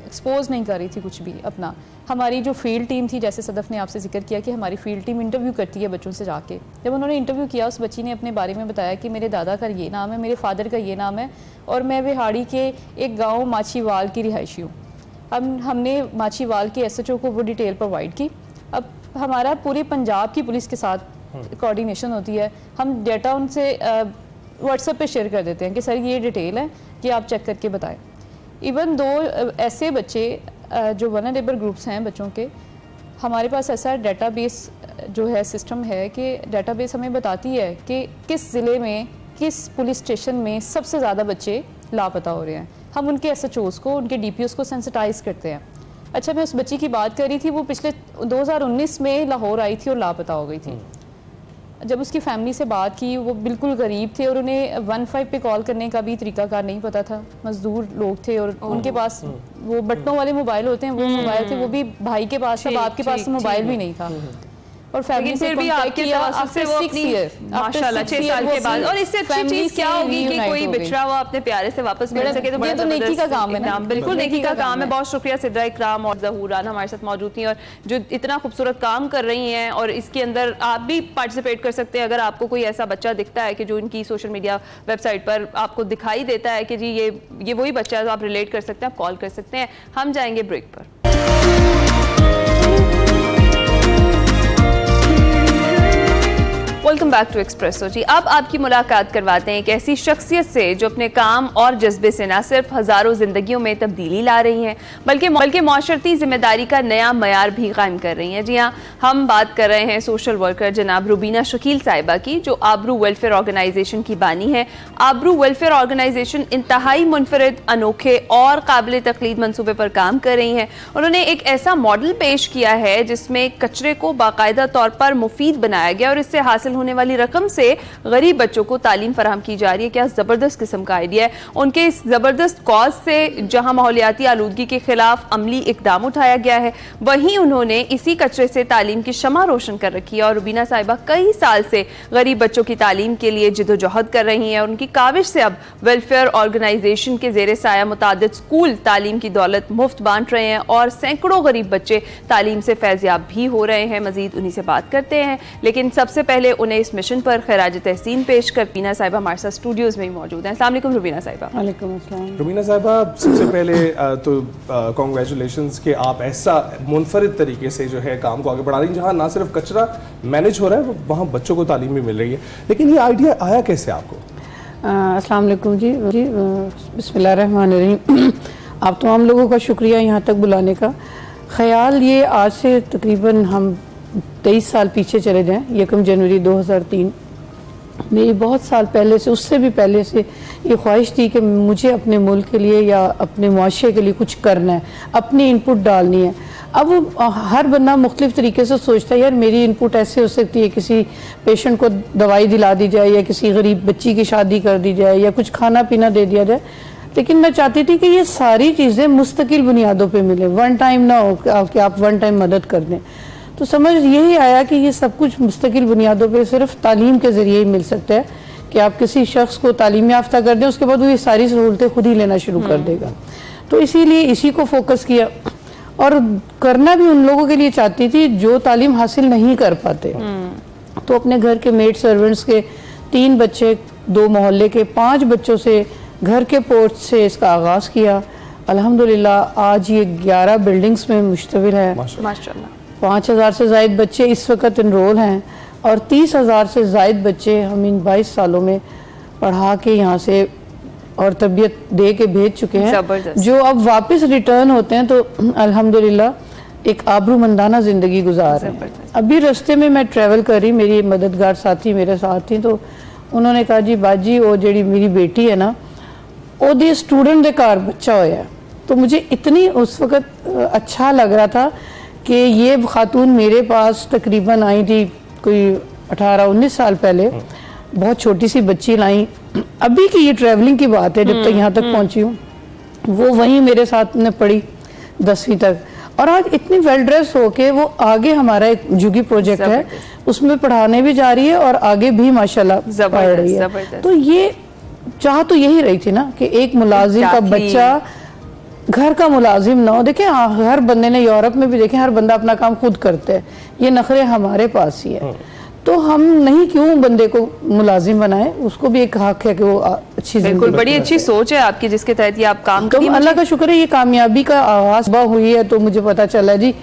एक्सपोज नहीं कर रही थी कुछ भी अपना। हमारी जो फील्ड टीम थी, जैसे सदफ ने आपसे जिक्र किया कि हमारी फील्ड टीम इंटरव्यू करती है बच्चों से जाके, जब उन्होंने इंटरव्यू किया उस बच्ची ने अपने बारे में बताया कि मेरे दादा का ये नाम है, मेरे फादर का ये नाम है, और मैं बिहाड़ी के एक गाँव माछीवाल की रिहायशी हूँ। अब हमने माछीवाल के SHO को वो डिटेल प्रोवाइड की। अब हमारा पूरे पंजाब की पुलिस के साथ कोऑर्डिनेशन होती है, हम डेटा उनसे व्हाट्सएप पे शेयर कर देते हैं कि सर ये डिटेल है कि आप चेक करके बताएं। इवन दो ऐसे बच्चे जो वनरेबल ग्रुप्स हैं बच्चों के, हमारे पास ऐसा डेटाबेस जो है सिस्टम है कि डेटाबेस हमें बताती है कि किस ज़िले में किस पुलिस स्टेशन में सबसे ज़्यादा बच्चे लापता हो रहे हैं। हम उनके SHOs को, उनके DPOs को सेंसिटाइज करते हैं। अच्छा, मैं उस बच्ची की बात कर रही थी, वो पिछले 2019 में लाहौर आई थी और लापता हो गई थी। जब उसकी फैमिली से बात की, वो बिल्कुल गरीब थे और उन्हें 15 पे कॉल करने का भी तरीकाकार नहीं पता था। मजदूर लोग थे और उनके पास वो बटनों वाले मोबाइल होते हैं, वो मोबाइल थे, वो भी भाई के पास था, बाप के पास मोबाइल भी नहीं था। और फैमिली से भी आपके से वो अपनी माशाल्लाह 6 साल के बाद, और इससे अच्छी चीज क्या होगी कि कोई बिछड़ा हुआ अपने प्यारे से वापस मिल सके। तो ये तो नेकी का काम है ना, बिल्कुल नेकी का काम है। बहुत शुक्रिया सिद्रा इकराम और ज़हूरान हमारे साथ मौजूद थी और जो इतना खूबसूरत काम कर रही हैं। और इसके अंदर आप भी पार्टिसिपेट कर सकते हैं अगर आपको कोई ऐसा बच्चा दिखता है कि जो इनकी सोशल मीडिया वेबसाइट पर आपको दिखाई देता है कि जी ये वही बच्चा है, तो आप रिलेट कर सकते हैं, आप कॉल कर सकते हैं। हम जाएंगे ब्रेक पर। Welcome back to Expresso. जी, अब आपकी मुलाकात करवाते हैं एक ऐसी शख्सियत से जो अपने काम और जज्बे से न सिर्फ हज़ारों ज़िंदगियों में तब्दीली ला रही हैं बल्कि माशरती जिम्मेदारी का नया मयार भी कायम कर रही हैं। जी हाँ, हम बात कर रहे हैं सोशल वर्कर जनाब रुबीना शकील साहिबा की, जो आबरू वेलफेयर ऑर्गेनाइजेशन की बानी है। आबरू वेलफेयर ऑर्गेनाइजेशन इंतहाई मुनफरिद, अनोखे और काबिल तकलीद मनसूबे पर काम कर रही हैं। उन्होंने एक ऐसा मॉडल पेश किया है जिसमें कचरे को बाकायदा तौर पर मुफीद बनाया गया और इससे हासिल होने वाली रकम से गरीब बच्चों को तालीम फराहम की जा रही है। क्या जबरदस्त किस्म का आइडिया है। उनके इस जबरदस्त कॉज से जहां माहौलियाती आलूदगी के खिलाफ अमली इकदाम उठाया गया है, वहीं उन्होंने इसी कचरे से तालीम की शमा रोशन कर रखी है। और रुबीना साहिबा कई साल से गरीब बच्चों की तालीम के लिए जिदोजहद कर रही हैं और उनकी काविश से अब वेलफेयर ऑर्गेनाइजेशन के जेर साया मुतादिद स्कूल तालीम की दौलत मुफ्त बांट रहे हैं और सैकड़ों गरीब बच्चे तालीम से फैज़याब भी हो रहे हैं। मजीद उन्हीं से बात करते हैं, लेकिन सबसे पहले उन्हें इस मिशन पर खैराज तहसीन पेश कर रुबीना साहिबा हमारे साथ स्टूडियोज में ही मौजूद हैं। अस्सलाम वालेकुम रुबीना साहिबा। वालेकुम अस्सलाम। रुबीना साहिबा, सबसे पहले तो कॉन्ग्रेचुलेशंस कि आप ऐसा मुनफरिद तरीके से जो है काम को आगे बढ़ा रही हैं जहाँ ना सिर्फ कचरा मैनेज हो रहा है, वहाँ बच्चों को तालीम भी मिल रही है। लेकिन ये आइडिया आया कैसे आपको? अस्सलाम वालेकुम जी बिस्मिल्लाहिर्रहमानिर्रहीम। आप तमाम लोगों का शुक्रिया यहाँ तक बुलाने का। ख्याल ये आज से तकरीबन हम 23 साल पीछे चले जाएं, 1 जनवरी 2003 मेरी बहुत साल पहले से, उससे भी पहले से ये ख्वाहिश थी कि मुझे अपने मुल्क के लिए या अपने मुआशरे के लिए कुछ करना है, अपनी इनपुट डालनी है। अब हर बंदा मुख्तलिफ तरीके से सोचता है, यार मेरी इनपुट ऐसे हो सकती है, किसी पेशेंट को दवाई दिला दी जाए या किसी गरीब बच्ची की शादी कर दी जाए या कुछ खाना पीना दे दिया जाए। लेकिन मैं चाहती थी कि ये सारी चीज़ें मुस्तकिल बुनियादों पे मिले, वन टाइम ना हो कि आप वन टाइम मदद कर दें। तो समझ यही आया कि ये सब कुछ मुस्तकिल बुनियादों पे सिर्फ तालीम के ज़रिए ही मिल सकता है कि आप किसी शख्स को तालीम याफ्ता कर दें, उसके बाद वो ये सारी सहूलतें खुद ही लेना शुरू कर देगा। तो इसीलिए इसी को फोकस किया और करना भी उन लोगों के लिए चाहती थी जो तालीम हासिल नहीं कर पाते। तो अपने घर के मेड सर्वेंट्स के 3 बच्चे, 2 मोहल्ले के 5 बच्चों से घर के पोर्च से इसका आगाज़ किया। अल्हम्दुलिल्लाह आज ये 11 बिल्डिंग्स में मुश्तमिल है। माशाल्लाह 5000 से ज़ायद बच्चे इस वक्त इनरोल हैं और 30,000 से ज़ायद बच्चे हम इन 22 सालों में पढ़ा के यहाँ से और तरबियत दे के भेज चुके हैं, जो अब वापस रिटर्न होते हैं तो अल्हम्दुलिल्लाह एक आबरूमंदाना ज़िंदगी गुजार रहे हैं। अभी रास्ते में मैं ट्रैवल कर रही, मेरी मददगार साथी मेरे साथ थी, तो उन्होंने कहा जी बाजी वो जी मेरी बेटी है ना वो स्टूडेंट के घर बच्चा होया। तो मुझे इतनी उस वक़्त अच्छा लग रहा था कि ये खातून मेरे पास तकरीबन आई थी कोई 18-19 साल पहले, बहुत छोटी सी बच्ची लाई। अभी की ये ट्रैवलिंग की बात है, जब तक यहाँ तक पहुँची हूँ वो वहीं मेरे साथ ने पढ़ी 10वीं तक, और आज इतनी वेल ड्रेस होके वो आगे हमारा एक जुगी प्रोजेक्ट है उसमें पढ़ाने भी जा रही है और आगे भी माशाल्लाह पढ़ रही है। तो ये चाह तो यही रही थी ना कि एक मुलाजिम का बच्चा घर का मुलाजिम ना हो। देखें हर बंदे ने, यूरोप में भी देखें हर बंदा अपना काम खुद करता है, ये नखरे हमारे पास ही है। तो हम नहीं क्यों बंदे को मुलाजिम बनाए, उसको भी एक हक है कि वो अच्छी बिल्कुल बड़ी अच्छी सोच है आपकी जिसके तहत ये आप काम तो अल्लाह का शुक्र है ये कामयाबी का आगाज हुई है। तो मुझे पता चला जी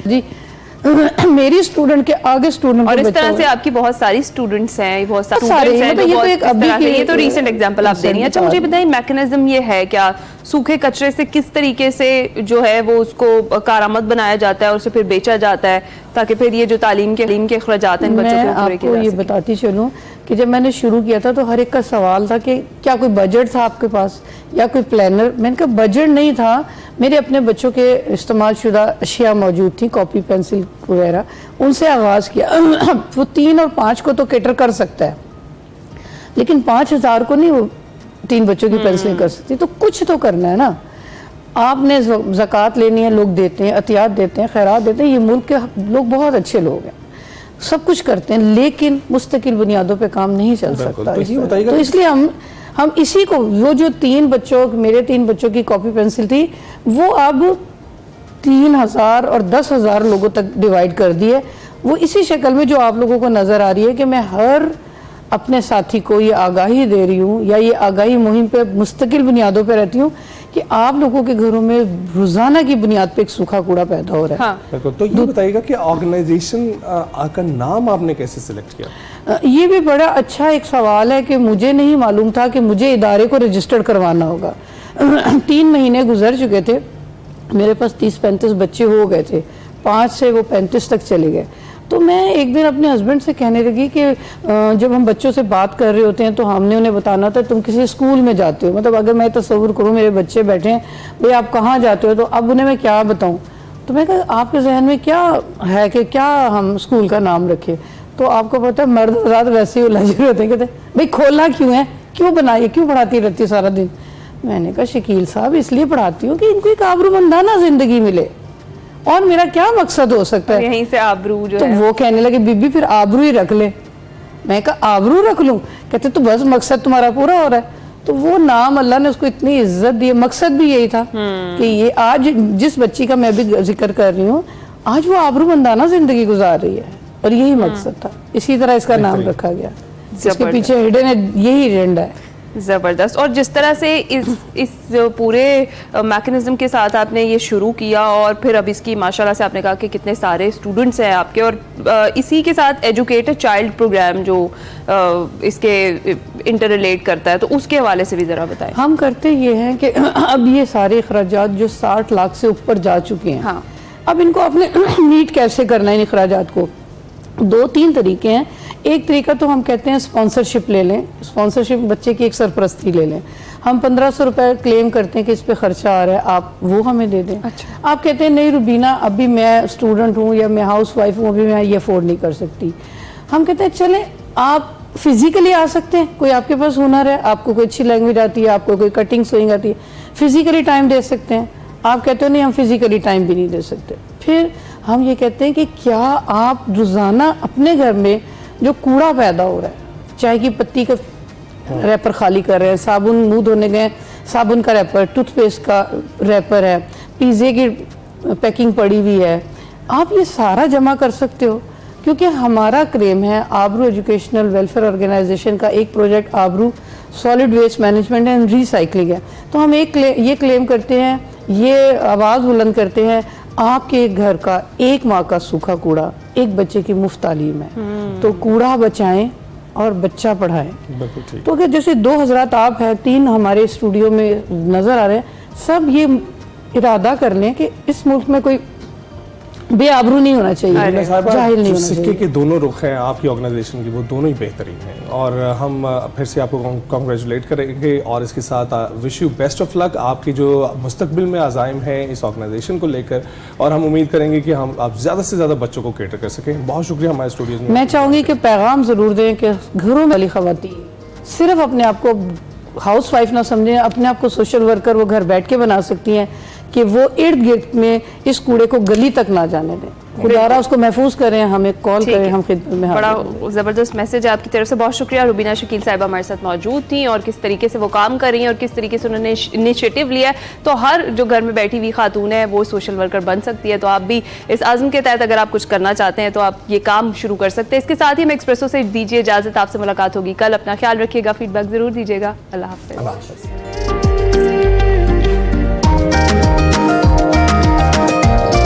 मेरी स्टूडेंट के आगे स्टूडेंट और इस तरह से आपकी बहुत सारी स्टूडेंट्स हैं, बहुत सारे ये तो रीसेंट एग्जांपल आप दे रही हैं। अच्छा मुझे बताइए मैकेनिज्म ये है क्या, सूखे कचरे से किस तरीके से जो है वो उसको कारामद बनाया जाता है और उसे फिर बेचा जाता है ताकि फिर ये जो तालीम के अखराजात हैं बच्चों के पूरे किए जा सकें? ये बताती चलूँ कि जब मैंने शुरू किया था तो हर एक का सवाल था कि क्या कोई बजट था आपके पास या कोई प्लानर। मैंने कहा बजट नहीं था, मेरे अपने बच्चों के इस्तेमाल शुदा अशिया मौजूद थी, कॉपी पेंसिल वगैरह, उनसे आगाज़ किया। वो 3 और 5 को तो कैटर कर सकता है लेकिन 5000 को नहीं वो 3 बच्चों की पेंसिलें कर सकती। तो कुछ तो करना है ना, आपने ज़कात लेनी है, लोग देते हैं, अतियात देते हैं, खैरात देते हैं, ये मुल्क के लोग बहुत अच्छे लोग हैं, सब कुछ करते हैं लेकिन मुस्तकिल बुनियादों पे काम नहीं चल सकता। तो इसलिए हम इसी को, वो जो 3 बच्चों, मेरे 3 बच्चों की कॉपी पेंसिल थी वो अब 3000 और 10,000 लोगों तक डिवाइड कर दी है। वो इसी शक्ल में जो आप लोगों को नज़र आ रही है कि मैं हर अपने साथी को ये आगाही दे रही हूँ या ये आगाही मुहिम पे मुस्तकिल बुनियादों पे रहती हूँ कि आप लोगों के घरों में रोजाना की बुनियाद पे एक सूखा कूड़ा पैदा हो रहा है। तो ये बताइएगा कि ऑर्गेनाइजेशन का नाम आपने कैसे सिलेक्ट किया? ये भी बड़ा अच्छा एक सवाल है कि मुझे नहीं मालूम था कि मुझे इदारे को रजिस्टर्ड करवाना होगा। 3 महीने गुजर चुके थे, मेरे पास 30-35 बच्चे हो गए थे, 5 से वो 35 तक चले गए। तो मैं एक दिन अपने हस्बैंड से कहने लगी कि जब हम बच्चों से बात कर रहे होते हैं तो हमने उन्हें बताना था तुम किसी स्कूल में जाते हो, मतलब अगर मैं तस्वुर करूँ मेरे बच्चे बैठे हैं भाई आप कहाँ जाते हो, तो अब उन्हें मैं क्या बताऊँ। तो मैं कहा आपके जहन में क्या है कि क्या हम स्कूल का नाम रखें। तो आपको पता है मर्द हज़रात वैसे ही उलझे होते हैं, कहते भाई खोलना क्यों है, क्यों बनाइए, क्यों पढ़ाती रहती है सारा दिन। मैंने कहा शकील साहब इसलिए पढ़ाती हूँ कि इनको एक आबरूमंदाना ज़िंदगी मिले और मेरा क्या मकसद हो सकता है, यहीं से आबरू जो तो है। वो कहने लगे बीबी फिर आबरू ही रख ले। मैं कहा आबरू रख लूं? कहते तो बस मकसद तुम्हारा पूरा हो रहा है। तो वो नाम अल्लाह ने उसको इतनी इज्जत दी, मकसद भी यही था कि ये आज जिस बच्ची का मैं भी जिक्र कर रही हूँ आज वो आबरूमंदाना जिंदगी गुजार रही है और यही मकसद था, इसी तरह इसका नाम रखा गया। इसके पीछे हिडन यही एजेंडा है। ज़बरदस्त। और जिस तरह से इस पूरे मैकेनिज्म के साथ आपने ये शुरू किया और फिर अब इसकी माशाल्लाह से आपने कहा कि कितने सारे स्टूडेंट्स हैं आपके, और इसी के साथ एजुकेटेड चाइल्ड प्रोग्राम जो इसके इंटर रिलेट करता है, तो उसके हवाले से भी ज़रा बताएं। हम करते ये हैं कि अब ये सारे अखराजात जो 60 लाख से ऊपर जा चुके हैं, हाँ। अब इनको अपने मीट कैसे करना है इन अखराजात को, 2-3 तरीके हैं। एक तरीका तो हम कहते हैं स्पॉन्सरशिप ले लें, स्पॉन्सरशिप बच्चे की एक सरपरस्ती ले लें। हम 1500 रुपये क्लेम करते हैं कि इस पे खर्चा आ रहा है, आप वो हमें दे दें। अच्छा। आप कहते हैं नहीं रुबीना अभी मैं स्टूडेंट हूँ या मैं हाउस वाइफ हूँ, अभी मैं ये अफोर्ड नहीं कर सकती। हम कहते हैं चलें आप फिजिकली आ सकते हैं, कोई आपके पास हुनर है, आपको कोई अच्छी लैंग्वेज आती है, आपको कोई कटिंग सोइंग आती है, फिजिकली टाइम दे सकते हैं। आप कहते हो नहीं हम फिजिकली टाइम भी नहीं दे सकते। फिर हम ये कहते हैं कि क्या आप रोज़ाना अपने घर में जो कूड़ा पैदा हो रहा है, चाय की पत्ती का रैपर खाली कर रहे हैं, साबुन मुंह धोने गए साबुन का रैपर, टूथपेस्ट का रैपर है, पिज़्ज़े की पैकिंग पड़ी हुई है, आप ये सारा जमा कर सकते हो। क्योंकि हमारा क्लेम है आबरू एजुकेशनल वेलफेयर ऑर्गेनाइजेशन का एक project Aabroo solid waste management and recycling है। तो हम ये क्लेम करते हैं, ये आवाज़ बुलंद करते हैं, आपके घर का एक माँ का सूखा कूड़ा एक बच्चे की मुफ्त तालीम है। तो कूड़ा बचाएं और बच्चा पढ़ाएं। तो अगर जैसे 2 हज़रात आप हैं, 3 हमारे स्टूडियो में नज़र आ रहे हैं, सब ये इरादा कर लें कि इस मुल्क में कोई बेआबरू नहीं होना चाहिए, जाहिल नहीं होना सिक्के चाहिए। के दोनों रुख हैं आपकी ऑर्गेनाइजेशन की, वो दोनों ही बेहतरीन हैं और हम फिर से आपको कॉन्ग्रेचुलेट करेंगे और इसके साथ wish you best of luck आपकी जो मुस्तकबिल में अज़ाइम हैं इस ऑर्गेनाइजेशन को लेकर, और हम उम्मीद करेंगे कि हम आप ज़्यादा से ज़्यादा बच्चों को केटर कर सकें। बहुत शुक्रिया हमारे स्टूडियोज़ में। मैं चाहूँगी कि पैगाम ज़रूर दें कि घरों में वाली ख़वातीन सिर्फ अपने आप को हाउस वाइफ ना समझें, अपने आप को सोशल वर्कर वो घर बैठ के बना सकती हैं कि वो इर्द गिर्द में इस कूड़े को गली तक ना जाने दें। खुदारा उसको महफूज करें, हमें कॉल करें, हम खिदमत में हाजिर हैं। बड़ा ज़बरदस्त मैसेज है आपकी तरफ से, बहुत शुक्रिया। रुबीना शकील साहिबा हमारे साथ मौजूद थी और किस तरीके से वो काम कर रही हैं और किस तरीके से उन्होंने इनिशिएटिव लिया है। तो हर जो घर में बैठी हुई खातून है वो सोशल वर्कर बन सकती है। तो आप भी इस आज़म के तहत अगर आप कुछ करना चाहते हैं तो आप ये काम शुरू कर सकते हैं। इसके साथ ही हम एक्सप्रेसो से दीजिए इजाज़त, आपसे मुलाकात होगी कल। अपना ख्याल रखिएगा, फीडबैक ज़रूर दीजिएगा। अल्लाह हाफ़िज़।